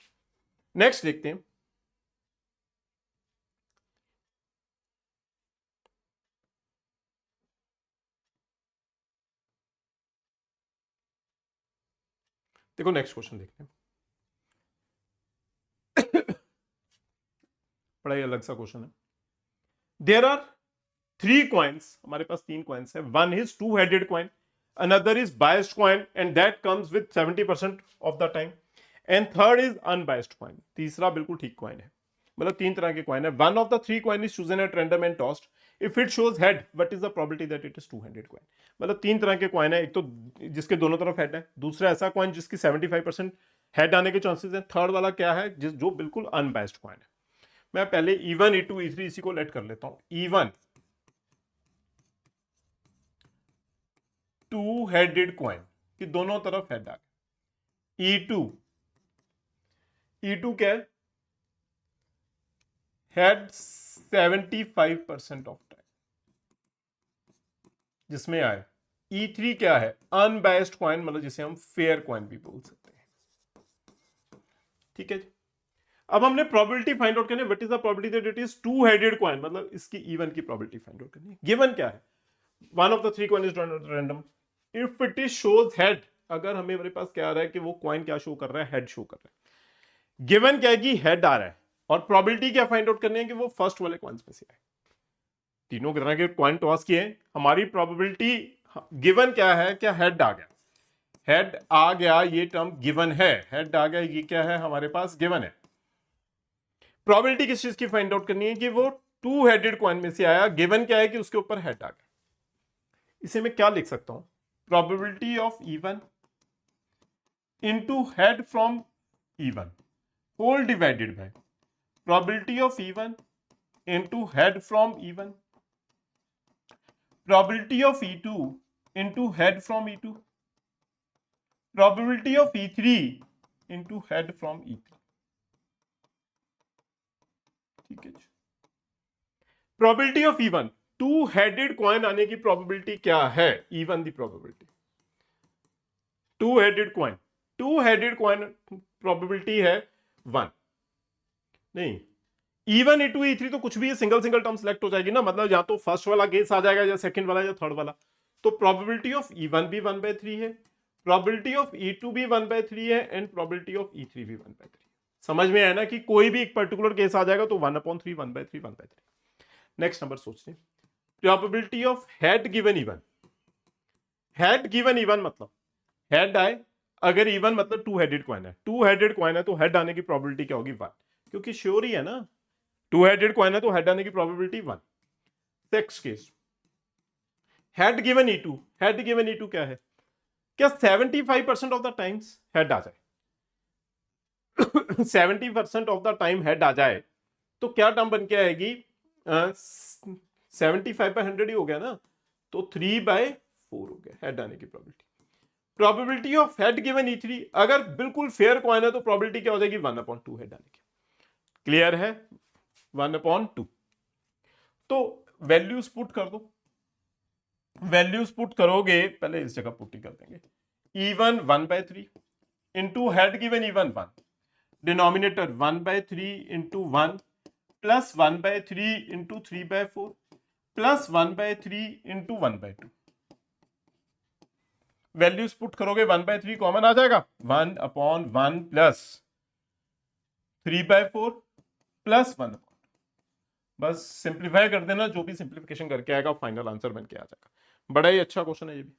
नेक्स्ट देखते हैं। देखो नेक्स्ट क्वेश्चन देखते हैं। बड़ा ही अलग सा क्वेश्चन है। देयर आर 3 कॉइन्स, हमारे पास 3 कॉइन्स है। One is to headed coin, another is biased coin and that comes with 70% of the time, and third is unbiased coin. तीसरा बिल्कुल ठीक कॉइन है, मतलब 3 तरह के कॉइन है। One of the 3 coin is chosen at random and tossed, if it shows head what is the probability that it is to headed coin. मतलब 3 तरह के कॉइन है, एक तो जिसके दोनों तरफ हेड है, दूसरा ऐसा कॉइन जिसकी 75% हेड आने के चांसेस है, थर्ड वाला क्या है जो बिल्कुल अनबायस्ड कॉइन है। मैं पहले E1 E2 E3 इसी को लेट कर लेता हूं। E1 टू हेडेड कॉइन कि दोनों तरफ हेड आ गया। E2 क्या है? हेड 75% ऑफ टाइम जिसमें आए। E3 क्या है? अनबायस्ड कॉइन, मतलब जिसे हम फेयर कॉइन भी बोल सकते हैं। ठीक है जी। अब हमने प्रोबेबिलिटी फाइंड आउट करनी है, what is the probability that it is to headed coin, मतलब इसकी E1 की प्रोबेबिलिटी फाइंड आउट करनी है। गिवन क्या है? One of the 3 coin is random, if it is shows head, अगर हमें हमारे पास क्या आ रहा है कि वो कॉइन क्या शो कर रहा है? हेड शो कर रहा है। गिवन क्या है कि हेड आ रहा है, और प्रोबेबिलिटी क्या फाइंड आउट करनी है कि वो फर्स्ट वाले कॉइन्स में से आए। तीनों तरह के कॉइन टॉस किए, हमारी प्रोबेबिलिटी गिवन क्या है? क्या हेड आ गया? हेड आ गया, ये टर्म गिवन है, हेड आ गया, ये क्या है हमारे पास? गिवन है। प्रोबेबिलिटी किस चीज की फाइंड आउट करनी है कि वो टू हेडेड कॉइन में से आया। गिवन क्या है कि उसके ऊपर हेड आ गया। इसे मैं क्या लिख सकता हूं? Probability of E1 into head from E1 whole divided by probability of E1 into head from E1, probability of E2 into head from E2, probability of E3 into head from E3। ठीक है जी। Probability of E1, two headed coin आने की probability क्या है? E1 the probability, two headed coin, two headed coin probability है 1। नहीं, E1 E2 E3 तो कुछ भी सिंगल सिंगल टर्म सेलेक्ट हो जाएगी ना, मतलब या तो फर्स्ट वाला केस आ जाएगा या सेकंड वाला या थर्ड वाला। तो प्रोबेबिलिटी ऑफ E1 भी 1/3 है, प्रोबेबिलिटी ऑफ E2 भी 1/3 है, एंड प्रोबेबिलिटी ऑफ E3 भी 1/3। समझ में आया ना कि कोई भी एक पर्टिकुलर केस आ जाएगा तो 1/3 1/3 1/3। नेक्स्ट नंबर सोचते हैं, probability of head given E1। Head given E1 मतलब हेड आए, अगर E1 मतलब टू हेडेड कॉइन है, टू हेडेड कॉइन है तो हेड आने की प्रोबेबिलिटी क्या होगी? 1, क्योंकि श्योर ही है ना, टू हेडेड कॉइन है तो हेड आने की probability 1। Next case, head given E2, head given E2 क्या है? क्या 75% ऑफ द टाइम्स हेड आ जाए? 70% ऑफ द टाइम हेड आ जाए तो क्या टर्म बन के आएगी? 75/100 ही हो गया ना, तो 3/4 हो गया हेड आने की probability. Probability of head given E3, अगर बिल्कुल फेयर कॉइन है तो प्रोबेबिलिटी क्या हो जाएगी? 1/2 हेड आने की। क्लियर है? 1/2। तो वैल्यूज पुट कर दो, वैल्यूज पुट करोगे, पहले इस जगह पुट ही कर देंगे। E1 1/3 into head given E1 1, denominator 1/3 into 1 plus 1/3 into 3/4 plus 1/3 into 1/2। Values put करोगे 1/3 कॉमन आ जाएगा, 1/1 प्लस 3/4 प्लस 1। बस सिंप्लीफाई कर देना, जो भी सिंप्लीफिकेशन करके आएगा फाइनल आंसर बन के आ जाएगा। बड़ा ही अच्छा क्वेश्चन है ये भी।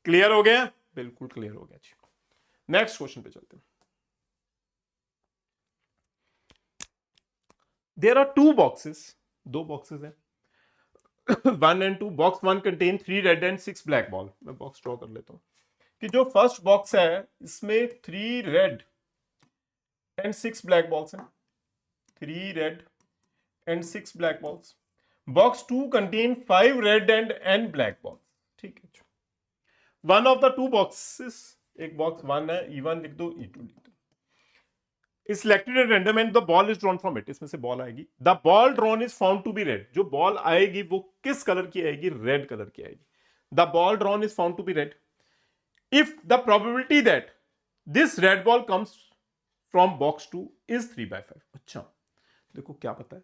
क्लियर हो गया? बिल्कुल क्लियर हो गया जी। नेक्स्ट क्वेश्चन पे चलते हैं। देयर आर टू बॉक्सेस, दो बॉक्सेस हैं, 1 and 2। Box 1 contain 3 red and 6 black ball. मैं बॉक्स ड्रॉ कर लेता हूं। कि जो फर्स्ट बॉक्स है इसमें 3 रेड एंड 6 ब्लैक बॉल्स हैं, 3 red and 6 black balls. Box 2 contain 5 red and n black balls. ठीक है, one of the two boxes, एक बॉक्स 1 है, E1 लिख दो, E2 लिख दो। is selected at random and the ball is drawn from it, इसमें से बॉल आएगी। the ball drawn is found to be red, जो बॉल आएगी वो किस कलर की आएगी? रेड कलर की आएगी। the ball drawn is found to be red if the probability that this red ball comes from box 2 is 3/5। अच्छा देखो क्या पता है,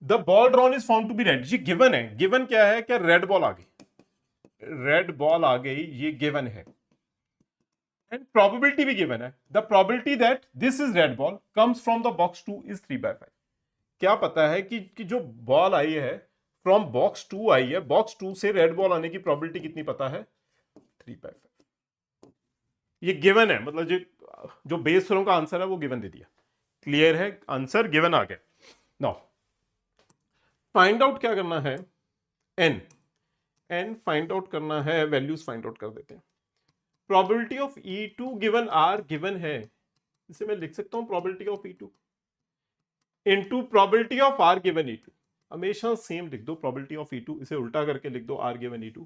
the ball drawn is found to be red, ये गिवन है। गिवन क्या है? क्या रेड बॉल आ गई, रेड बॉल आ गई, ये गिवन है। एंड प्रोबेबिलिटी भी गिवन है, the probability that this is red ball comes from the box 2 is 3/5। क्या पता है कि जो बॉल आई है फ्रॉम बॉक्स 2 आई है, बॉक्स 2 से रेड बॉल आने की प्रोबेबिलिटी कितनी पता है? 3/5। ये गिवन है, मतलब जो बेस थ्योरम का आंसर है वो गिवन दे दिया। क्लियर है? आंसर गिवन आ गया। नाउ फाइंड आउट क्या करना है? एन फाइंड आउट करना है, वैल्यूज फाइंड आउट कर देते हैं। Probability of E2 given R given है, इसे मैं लिख सकता हूं probability of E2 into probability of R given E2। हमेशा सेम लिख दो, प्रोबेबिलिटी ऑफ E2, इसे उल्टा करके लिख दो R गिवन E2।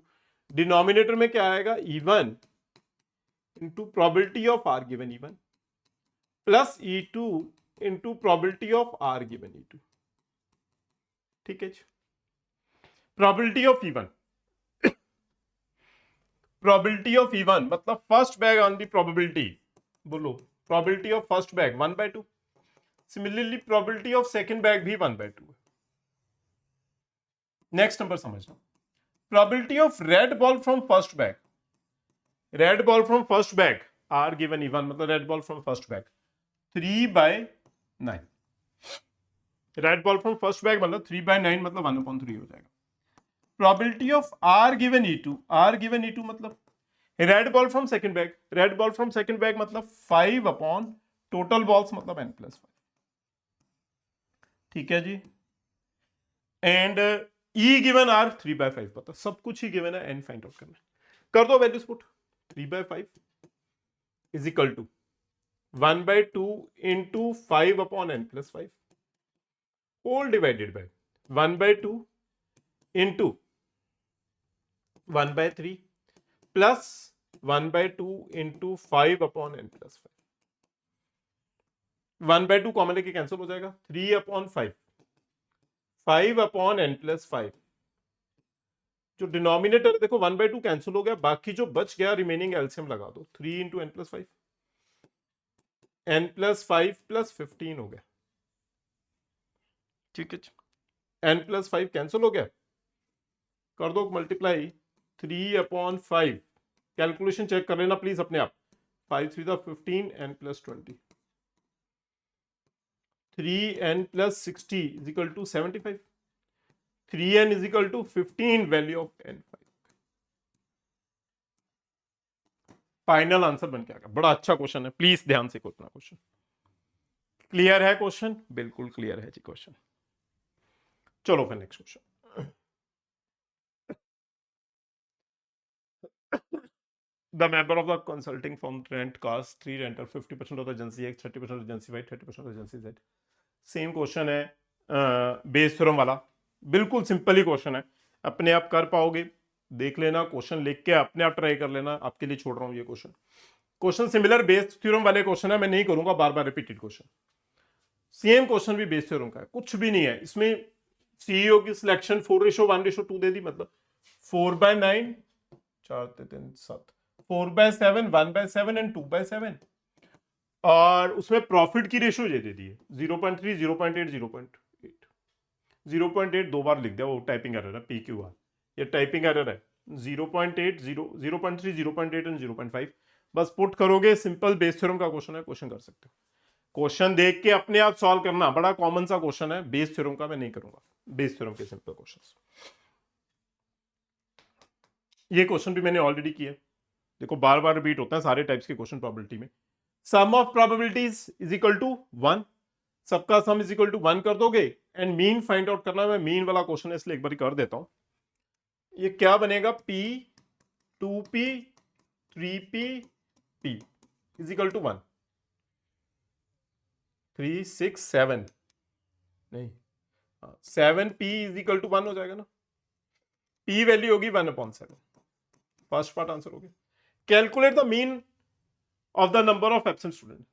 डिनोमिनेटर में क्या आएगा? E1 into probability of R given E1 plus E2 into probability of R given E2। ठीक है जी। Probability of E1, probability of E1 मतलब first bag on the probability, बोलो probability of first bag 1/2। Similarly probability of second bag भी 1/2 है। Next number समझना, probability of red ball from first bag, red ball from first bag R given E1 मतलब red ball from first bag 3/9। Red ball from first bag मतलब 3/9 मतलब 1/3 हो जाएगा। Probability of R given E2, R given E2 मतलब red ball from second bag, red ball from second bag मतलब 5 upon total balls मतलब n+5। ठीक है जी। एंड E गिवन R 3/5 पता, सब कुछ ही गिवन है, n फाइंड आउट करना है। कर दो values put, 3/5 is equal to 1/2 into 5 upon n+5 whole divided by 1/2 into 1/3 plus 1/2 into 5 upon n+5। 1/2 common लेके कैंसिल हो जाएगा, 3/5 5 अपॉन n+5। जो डिनोमिनेटर देखो 1/2 कैंसिल हो गया, बाकी जो बच गया रिमेनिंग एलसीएम लगा दो, 3 इंटू n+5, n+5 प्लस 15 हो गया। ठीक है, n+5 कैंसिल हो गया, कर दो मल्टीप्लाई 3/5, कैलकुलेशन चेक कर लेना प्लीज अपने आप, 5 3 15 n+20, 3n + 60 is equal to 75, 3n is equal to 15 value of n5। Final answer बन के आ गया। बड़ा अच्छा क्वेश्चन है, प्लीज ध्यान से इतना क्वेश्चन। क्लियर है क्वेश्चन? बिल्कुल क्लियर है जी क्वेश्चन। चलो फिर next question. The member of the consulting firm rent cars 3 renter 50% of the agency X, 30% of the agency Y, 30% of the agency Z। Same question है, Bayes theorem वाला, बिल्कुल simple ही question है, अपने आप कर पाओगे, देख लेना, क्वेश्चन लिख के अपने आप ट्राई कर लेना, आपके लिए छोड़ रहा हूं ये question. Question similar Bayes theorem वाले क्वेश्चन है, मैं नहीं करूंगा बार बार रिपीटेड क्वेश्चन। सेम क्वेश्चन भी बेस थ्योरम का है, कुछ भी नहीं है इसमें। सीईओ की सिलेक्शन 4:1:2 दे दी, मतलब 4/9 4 3 7 4/7 1/7 एंड 2/7, और उसमें प्रॉफिट की रेशियो ये दे दी है 0.3 0.8 0.8 0.8 दो बार लिख दिया, वो टाइपिंग एरर है, PQR, ये टाइपिंग एरर है। 0.8 0.3 0.8 एंड 0.5 बस पुट करोगे, सिंपल बेस थ्योरम का क्वेश्चन है, क्वेश्चन कर सकते हो। क्वेश्चन देख के अपने आप सॉल्व करना, बड़ा कॉमन सा क्वेश्चन है, बेस थ्योरम का मैं नहीं करूंगा, बेस थ्योरम के सिंपल क्वेश्चंस। ये क्वेश्चन भी मैंने ऑलरेडी किया, देखो बार बार रिपीट होता है सारे टाइप्स के क्वेश्चन प्रोबेबिलिटी में। Sum of probabilities is equal to 1, सबका सम इज इक्वल टू 1 कर दोगे, एंड मीन फाइंड आउट करना है। मैं मीन वाला क्वेश्चन है इसलिए एक बार कर देता हूं। ये क्या बनेगा? P 2P 3p p is equal to 1, 3 6 7 नहीं 7p इज इक्वल टू 1 हो जाएगा ना, p वैल्यू होगी 1/7, फर्स्ट पार्ट आंसर हो गया। Calculate the mean of the number of absent student,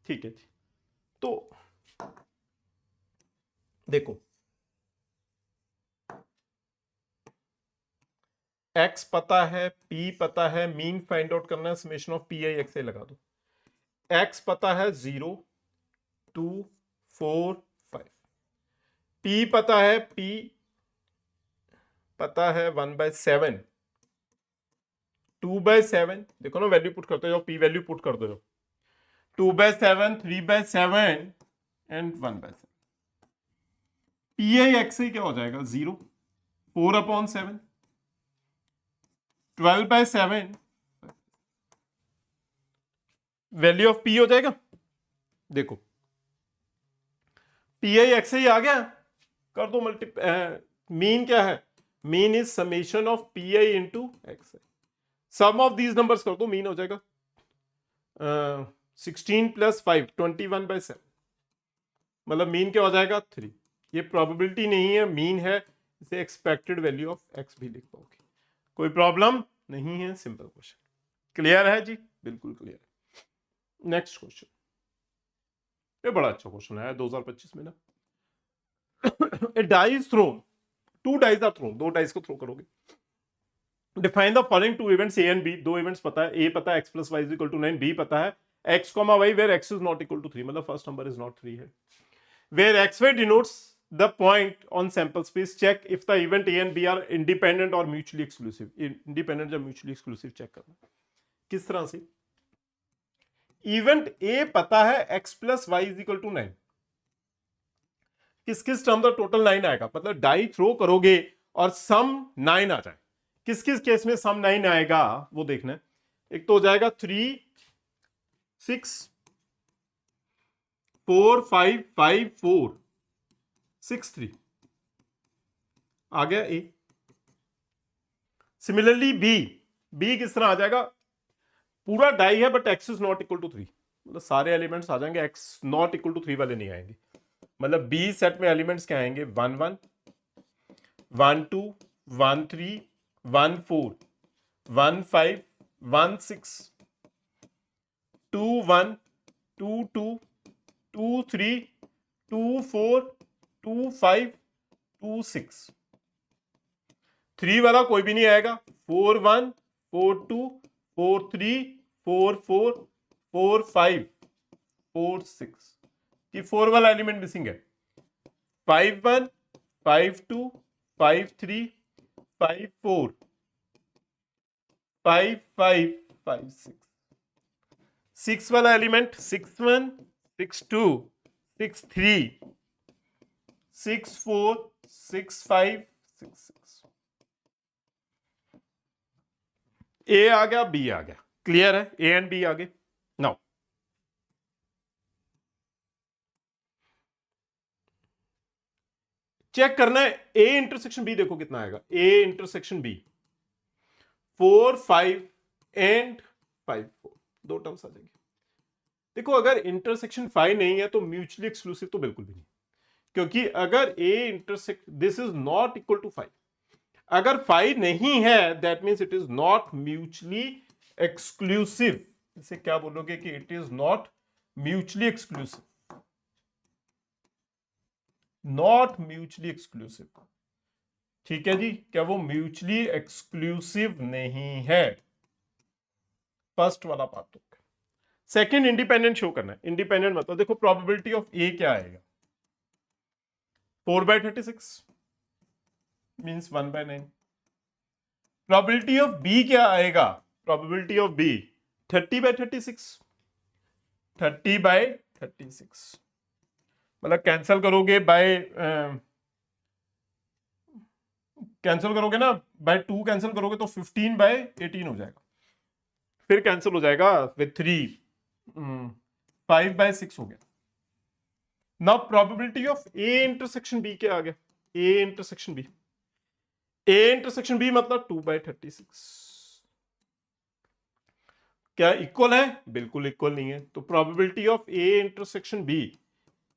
ठीक है जी। तो देखो x पता है, p पता है, मीन फाइंड आउट करना है, समेशन ऑफ pi xi लगा दो। x पता है 0 2 4 5, p पता है, p पता है 1/7, 2/7, देखो ना वैल्यू पुट करते हो, p वैल्यू पुट कर दो, 2/7 3/7 एंड 1/7। pi xi क्या हो जाएगा 0, 4/7, 12/7, वैल्यू ऑफ p हो जाएगा। देखो pi xi आ गया, कर दो मल्टी, मीन क्या है, mean is summation of pi into x, sum of these numbers कर दो, मीन हो जाएगा 16 + 5 21/7, मतलब मीन क्या हो जाएगा 3। ये प्रोबेबिलिटी नहीं है, मीन है, इसे एक्सपेक्टेड वैल्यू ऑफ एक्स भी लिख पाओगे, कोई प्रॉब्लम नहीं है, सिंपल क्वेश्चन। क्लियर है जी, बिल्कुल क्लियर है। नेक्स्ट क्वेश्चन, ये बड़ा अच्छा क्वेश्चन है 2025 में ना। A dice thrown, 2 dice are thrown, 2 dice को थ्रो करोगे। Define the following 2 events A and B, 2 events पता है, ए पता है x + y = 9, बी पता है x, y where x is not equal to 3, मतलब फर्स्ट नंबर इज नॉट 3 है। Where xy denotes the point on sample space, check if the event A and B are independent or mutually exclusive, independent या mutually exclusive check करना। किस तरह से, event A पता है x + y = 9, किस किस टर्म का टोटल 9 आएगा, मतलब डाई थ्रो करोगे और सम 9 आ जाए, किस किस केस में सम 9 आएगा वो देखना है। एक तो हो जाएगा 3 6 4 5 5 4 6 3, आ गया ए। सिमिलरली बी, बी किस तरह आ जाएगा, पूरा डाई है but x is not equal to 3, मतलब सारे एलिमेंट्स आ जाएंगे, एक्स नॉट इक्वल टू 3 वाले नहीं आएंगे, मतलब बी सेट में एलिमेंट्स क्या आएंगे 1 1 1 2 1 3 1 4 1 5 1 6 2 1 2 2 2 3 2 4 2 5 2 6, 3 वाला कोई भी नहीं आएगा, 4 1 4 2 4 3 4 4 4 5 4 6, कि 4 वाला एलिमेंट मिसिंग है, 5 1 5 2 5 3 5 4 5 5 5 6, 6 वाला एलिमेंट 6 1 6 2 6 3 6 4 6 5 6 6, ए आ गया, बी आ गया, क्लियर है, ए एंड बी आ गए। नाउ चेक करना है ए इंटरसेक्शन बी, देखो कितना आएगा, A intersection B 4 5 and 5 4, 2 terms आ जाएंगे। देखो अगर इंटरसेक्शन 5 नहीं है तो म्यूचुअली एक्सक्लूसिव तो बिल्कुल भी नहीं, क्योंकि अगर a intersect this is not equal to 5, अगर 5 नहीं है that means it is not mutually exclusive, इसे क्या बोलोगे कि it is not mutually exclusive, not mutually exclusive, ठीक है जी, क्या वो म्यूचुअली एक्सक्लूसिव नहीं है, फर्स्ट वाला पार्ट। तो सेकंड इंडिपेंडेंट शो करना है, इंडिपेंडेंट मतलब देखो प्रोबेबिलिटी ऑफ ए क्या आएगा 4/36 मींस 1/9, प्रोबेबिलिटी ऑफ बी क्या आएगा, प्रोबेबिलिटी ऑफ बी 30/36 30/36, मतलब कैंसिल करोगे बाय कैंसिल करोगे ना बाय 2 कैंसिल करोगे तो 15/18 हो जाएगा, फिर कैंसिल हो जाएगा विद 3 5/6 हो गया। Now probability of a intersection b क्या आ गया, a intersection b, a intersection b मतलब 2/36, क्या इक्वल है? बिल्कुल इक्वल नहीं है। तो probability of a intersection b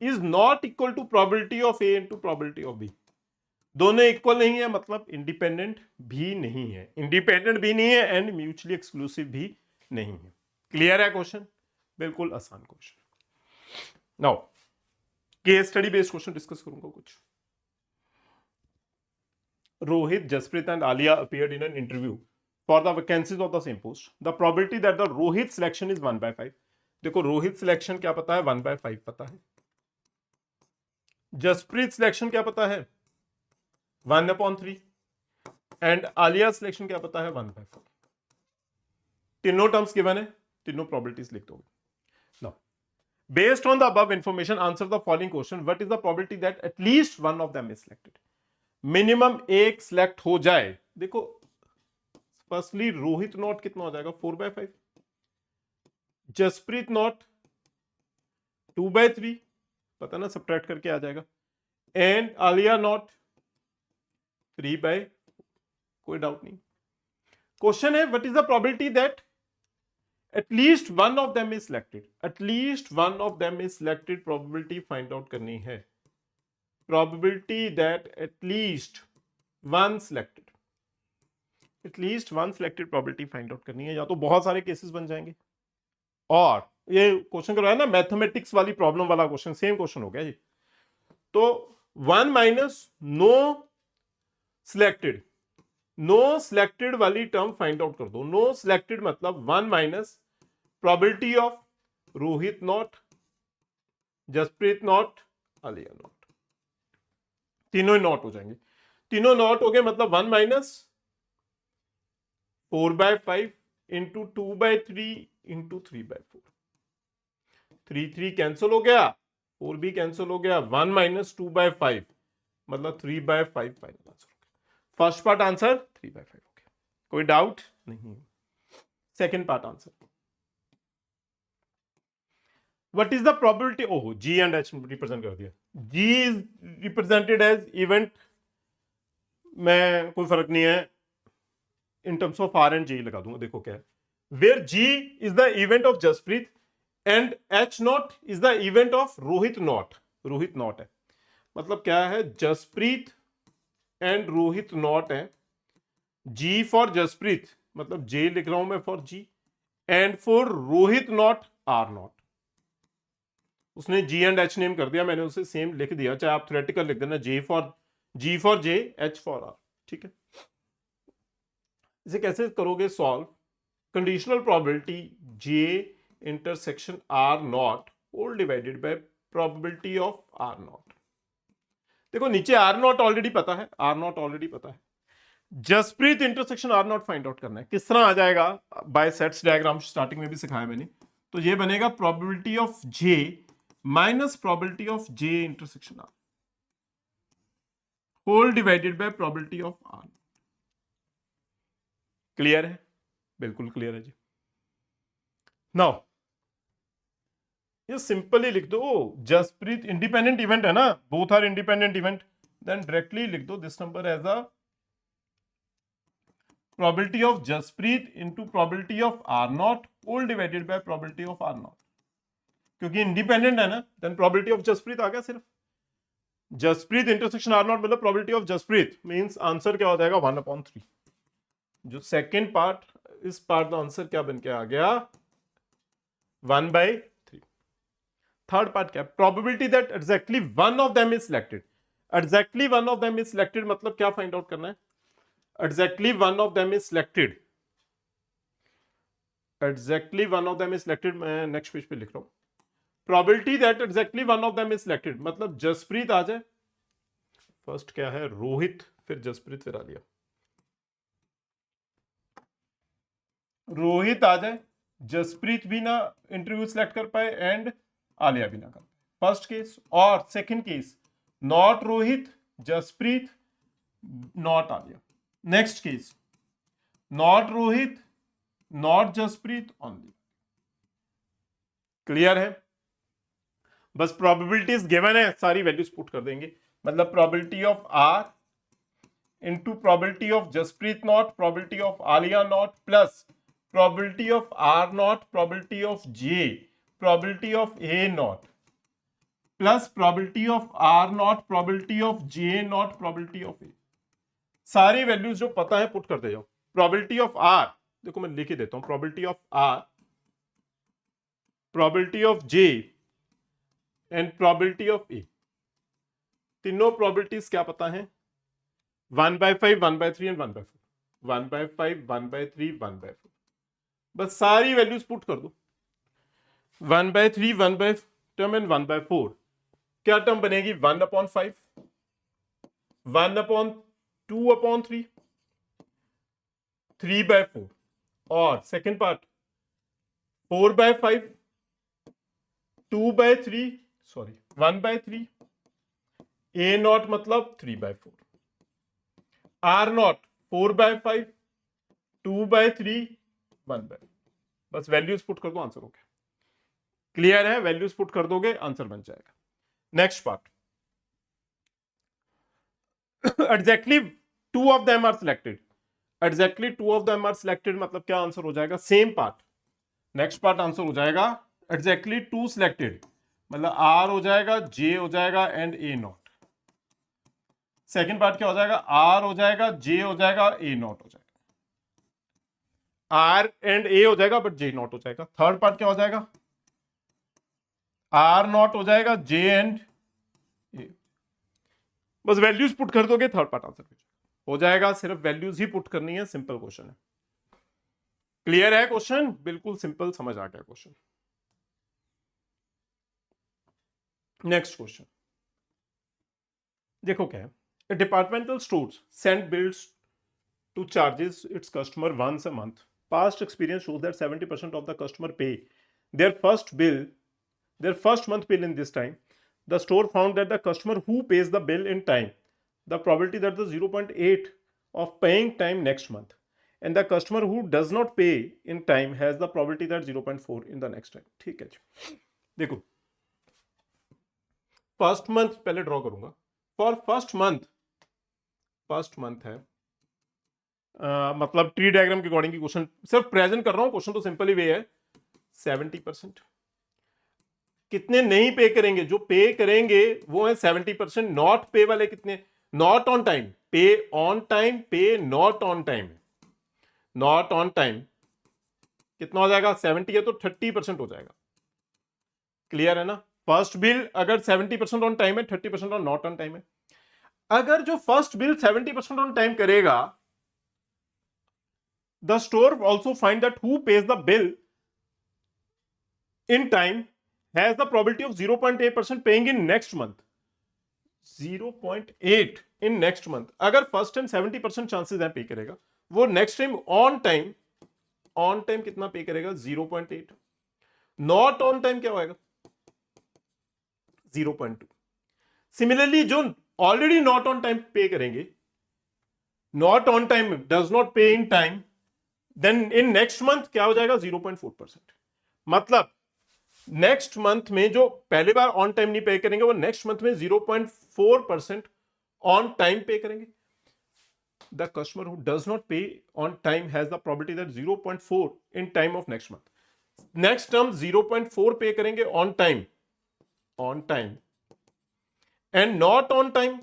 is not equal to probability of a into probability of b. दोनों इक्वल नहीं है, मतलब इंडिपेंडेंट भी नहीं है, इंडिपेंडेंट भी नहीं है एंड म्यूचुअली एक्सक्लूसिव भी नहीं है। क्लियर है क्वेश्चन? बिल्कुल आसान question. Now case study based question discuss करूंगा कुछ। Rohit, Jasprit and Alia appeared in an interview for the vacancies of the same post. The probability that the Rohit selection is 1/5. देखो Rohit selection क्या पता है? 1/5 पता है। जसप्रीत सिलेक्शन क्या पता है? 1/3। एंड आलिया सिलेक्शन क्या पता है? 1/4। तीनों टर्म्स गिवन है, तीनों प्रोबेबिलिटीज लिख दोगे। Now based on the above information answer the following question. What is the probability that at least one of them is selected? Minimum एक सिलेक्ट हो जाए। देखो फर्स्टली रोहित नॉट कितना हो जाएगा? 4/5। जसप्रीत नॉट 2/3, पता ना, सब्ट्रैक्ट करके आ जाएगा। एंड आलिया नॉट 3/, कोई डाउट नहीं। क्वेश्चन है what is the probability that at least one of them is selected? At least one of them is selected probability find out करनी है। probability that at least one selected probability find out करनी है। या तो बहुत सारे केसेस बन जाएंगे, और ये क्वेश्चन करवाया ना मैथमेटिक्स वाली प्रॉब्लम वाला क्वेश्चन, सेम क्वेश्चन हो गया जी। तो 1 माइनस नो सिलेक्टेड वाली टर्म फाइंड आउट कर दो। नो सिलेक्टेड मतलब 1 minus probability of Rohit not, Jaspreet not, Alia not. तीनों ही नॉट हो जाएंगे। तीनों नॉट हो गए मतलब 1 माइनस 4/5 इंटू 2/3 इंटू 3/4। 3 कैंसिल हो गया, 4 भी कैंसिल हो गया। 1 माइनस 2/5 मतलब 3/5 फाइनल आंसर हो गया। फर्स्ट पार्ट आंसर 3/5 हो गया, कोई डाउट नहीं। Second part answer, What is the probability? Oh G and H represent कर दिया। G is represented as event, मैं कोई फर्क नहीं है, in terms of R and J लगा दूंगा। देखो क्या है, where G is the event of Jasprit and H naught is the event of Rohit naught। Rohit not है, मतलब क्या है? जसप्रीत एंड रोहित नॉट है। G फॉर जसप्रीत मतलब J लिख रहा हूं मैं for G, and for Rohit not R not. उसने G एंड H नेम कर दिया, मैंने उसे सेम लिख दिया, चाहे आप थ्योरेटिकल लिख देना, G for J, H for R। ठीक है, इसे कैसे करोगे solve? Conditional probability J intersection R not whole divided by probability of R not. देखो नीचे R नॉट ऑलरेडी पता है, R नॉट ऑलरेडी पता है। Jaspreet intersection R not find out करना है। किस तरह आ जाएगा? बाय सेट्स डायग्राम स्टार्टिंग में भी सिखाया मैंने। तो ये बनेगा probability of J minus probability of J intersection R whole divided by probability of R। Clear है? बिल्कुल क्लियर है जी। नाउ ये सिंपली लिख दो, जसप्रीत इंडिपेंडेंट इवेंट है ना, both are independent event, then directly लिख दो this number as a probability of Jaspreet into probability of R not whole divided by probability of R not. क्योंकि इंडिपेंडेंट है ना, देन प्रोबेबिलिटी ऑफ जसप्रीत आ गया सिर्फ। जसप्रीत इंटरसेक्शन R नॉट मतलब probability of Jaspreet, means answer क्या हो जाएगा? 1/3। जो सेकंड पार्ट, इस पार्ट का आंसर क्या बन के आ गया? 1/3। थर्ड पार्ट क्या? Probability that exactly one of them is selected. Exactly one of them is selected मतलब क्या फाइंड आउट करना है? Exactly one of them is selected, exactly one of them is selected, मैं नेक्स्ट पेज पे लिख रहा हूं। Probability that exactly one of them is selected मतलब जसप्रीत आ जाए, फर्स्ट क्या है? रोहित, फिर जसप्रीत, फिर आलिया। रोहित आ जाए, जसप्रीत भी ना इंटरव्यू सिलेक्ट कर पाए एंड आलिया भी ना कर पाए, फर्स्ट केस। और second case, not Rohit, Jasprit, not Alia. Next case, not Rohit, not Jasprit, only. Clear है? बस प्रोबेबिलिटीज गिवन है, सारी वैल्यूज पुट कर देंगे। मतलब probability of R into probability of Jasprit not, probability of Alia not plus probability of R naught, probability of J, probability of A naught, plus probability of R naught, probability of J naught, probability of A. सारी values जो पता है put करते जाओ. Probability of R, देखो मैं लिख ही देता हूं, probability of R, probability of J and probability of A. तीनों probabilities क्या पता है? 1/5, 1/3 and 1/4. 1/5, 1/3, 1/4. बस सारी वैल्यूज पुट कर दो. 1/3, 1/5 टर्म एंड 1/4. क्या टर्म बनेगी? 1/5, 1/2/3, 3/4 और second part 4/5, 2/3, sorry 1/3, A not मतलब 3/4, R नॉट 4/5, 2/3, 1/4. बस वैल्यूज पुट कर दो, आंसर हो गया. क्लियर है? वैल्यूज पुट कर दोगे, आंसर बन जाएगा. Next part. Exactly two of them are selected. Exactly two of them are selected मतलब क्या आंसर हो जाएगा? Same part. Next part answer हो जाएगा एग्जैक्टली टू सिलेक्टेड मतलब R हो जाएगा, J हो जाएगा and A not. Second part क्या हो जाएगा? R हो जाएगा, J हो जाएगा, A नॉट हो जाएगा. R एंड A हो जाएगा बट J नॉट हो जाएगा. थर्ड पार्ट क्या हो जाएगा? R नॉट हो जाएगा, J एंड A. बस वैल्यूज पुट कर दोगे, थर्ड पार्ट आंसर हो जाएगा. सिर्फ वैल्यूज ही पुट करनी है. सिंपल क्वेश्चन है. क्लियर है क्वेश्चन? बिल्कुल सिंपल, समझ आ गया क्वेश्चन. नेक्स्ट क्वेश्चन देखो क्या है. A departmental stores send bills to charges its customer once a month. Past experience shows that 70% of the customer pay their first month bill in this time. The store found that the customer who pays the bill in time, the probability that the 0.8 of paying time next month, and the customer who does not pay in time has the probability that 0.4 in the next time. ठीक है जी. देखो first month पहले draw करूंगा. For first month है मतलब tree diagram के according की question सिर्फ प्रेजेंट कर रहा हूं. क्वेश्चन तो सिंपल ही वे है. 70%. कितने नहीं पे करेंगे? जो पे करेंगे वो है 70%. नॉट पे वाले कितने? नॉट ऑन टाइम, पे ऑन टाइम, पे not on time. Not on time कितना हो जाएगा? 70 है तो 30% हो जाएगा. क्लियर है ना? फर्स्ट बिल अगर 70% ऑन टाइम है, 30% ऑन नॉट ऑन टाइम है. अगर जो फर्स्ट बिल 70% ऑन टाइम करेगा, the store also find that who pays the bill in time has the probability of 0.8% paying in next month. 0.8 in next month. अगर first time 70% chances है पे करेगा, वो next time on time कितना पे करेगा? 0.8. Not on time क्या होगा? 0.2. सिमिलरली जो already not on time pay करेंगे, not on time does not pay in time, then in next month क्या हो जाएगा? 0.4%. मतलब नेक्स्ट मंथ में जो पहली बार ऑन टाइम नहीं पे करेंगे, वो नेक्स्ट मंथ में 0.4% ऑन टाइम पे करेंगे. The customer who does not pay on time has the probability that 0.4 in time of next month. Next term 0.4 pay करेंगे on time and not on time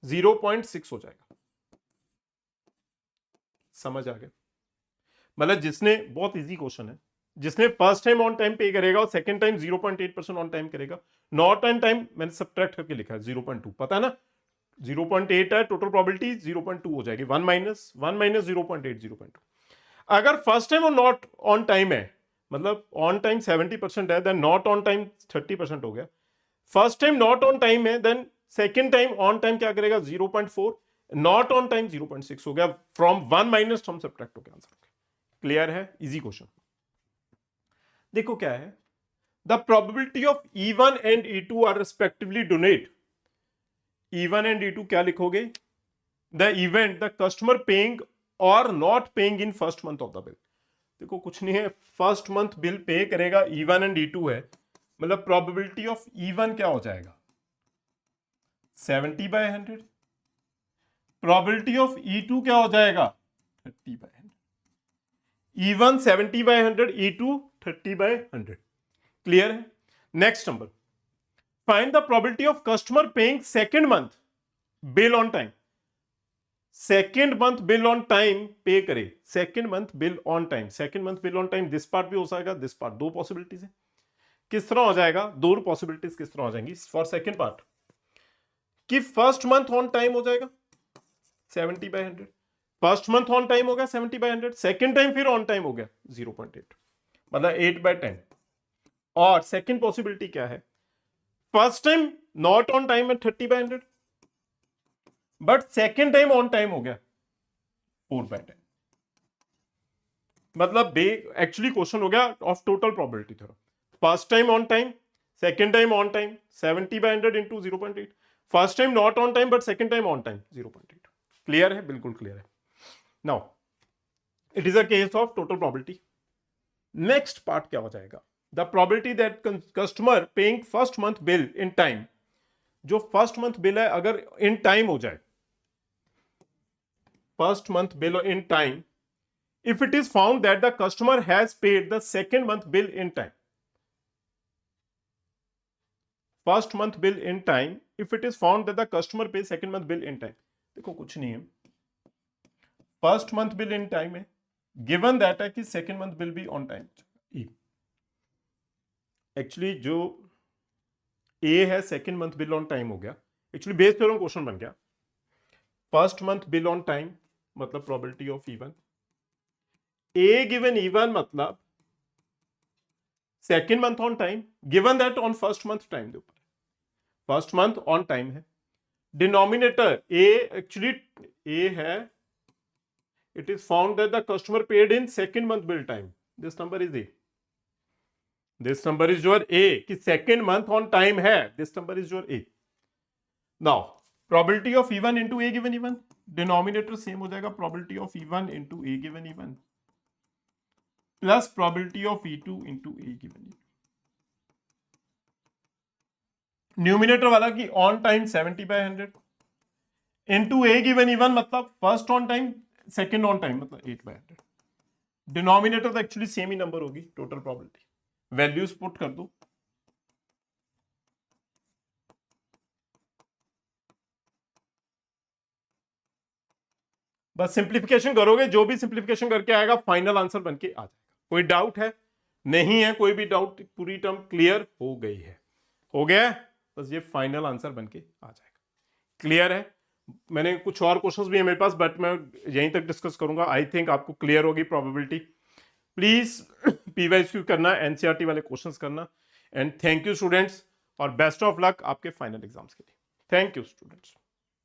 0.6 हो जाएगा. समझ आ गया? मतलब जिसने, बहुत इजी क्वेश्चन है, जिसने फर्स्ट टाइम ऑन टाइम पे करेगा और सेकंड टाइम 0.8% ऑन टाइम करेगा. नॉट ऑन टाइम मैंने सब्ट्रैक्ट करके लिखा है 0.2. पता है ना? 0.8 है टोटल प्रोबेबिलिटी, 0.2 हो जाएगी. 1 माइनस 0.8, 0.2. अगर फर्स्ट टाइम वो नॉट ऑन टाइम है, मतलब ऑन टाइम 70% है, देन नॉट ऑन टाइम 30% हो गया. First time not on time है, then second time on time क्या करेगा? 0.4. नॉट ऑन टाइम 0.6 हो गया. फ्रॉम 1 माइनस हम सब्ट्रैक्ट हो गया. आंसर क्लियर है? Easy question. देखो क्या है. The probability of E1 and E2 are respectively denote. E1 and E2 क्या लिखोगे? The event the customer paying और not paying in first month of the bill. देखो कुछ नहीं है, फर्स्ट मंथ बिल पे करेगा, E1 एंड E2 है, मतलब प्रोबेबिलिटी ऑफ E1 क्या हो जाएगा? 70/100. प्रोबेबिलिटी ऑफ E2 क्या हो जाएगा? 30/100. E1 70/100, E2 30/100। क्लियर है? Next number, find the probability of customer paying second month bill on time. Second month bill on time पे करे, second month bill on time, second month bill on time, this part भी हो जाएगा, this part, दो possibilities है। किस तरह हो जाएगा, दो पॉसिबिलिटीज किस तरह हो जाएंगी फॉर सेकेंड पार्ट, कि फर्स्ट मंथ ऑन टाइम हो जाएगा 70/100, फर्स्ट मंथ ऑन टाइम हो गया 70/100, सेकेंड टाइम फिर ऑन टाइम हो गया 0.8, मतलब 8/10। और सेकेंड पॉसिबिलिटी क्या है, first time not on time है 30/100, but second time on time हो गया 4/10। मतलब एक्चुअली क्वेश्चन हो गया of total probability theorem, first time on time, second time on time, 70/100 into 0.8, first time not on time but second time on time 0.8। Clear है? बिल्कुल clear है। Now it is a case of total probability. Next part क्या हो जाएगा, the probability that customer paying first month bill in time, जो first month bill है अगर in time हो जाए, first month bill in time, if it is found that the customer has paid the second month bill in time, first month bill in time, if it is found that the customer pays second month bill in time, देखो कुछ नहीं है, first month bill in time है, given that है कि second month bill भी on time. Actually जो A है second month bill on time हो गया, एक्चुअली बेस थ्योरम क्वेश्चन बन गया, first month bill on time मतलब probability of E1, A given E1 मतलब second month on time, given that on first month time के ऊपर, first month on time है, denominator A, actually ए है, it is found that the customer paid in second month bill time, this number is A, this number is your A, कि second month on time है, this number is your A. Now probability of E1 into A given E1, denominator same हो जाएगा, probability of E1 into A given E1 plus probability of E2 into A given E2, numerator वाला की on time 70/100 into A given E1 मतलब first on time, second on time मतलब 8/100, denominator तो actually same ही number होगी, total probability, values put कर दो, बस simplification करोगे, जो भी सिंप्लीफिकेशन करके आएगा फाइनल आंसर बनके आ जाएगा। कोई डाउट है? नहीं है कोई भी डाउट, पूरी टर्म क्लियर हो गई है, हो गया, बस ये फाइनल आंसर बनके आ जाएगा। क्लियर है? मैंने कुछ और क्वेश्चंस भी है मेरे पास, बट मैं यहीं तक डिस्कस करूंगा, आई थिंक आपको क्लियर होगी प्रोबेबिलिटी। प्लीज पीवाईक्यू करना, एनसीईआरटी वाले क्वेश्चंस करना, एंड थैंक यू स्टूडेंट्स, और बेस्ट ऑफ लक आपके फाइनल एग्जाम्स के लिए। Thank you students.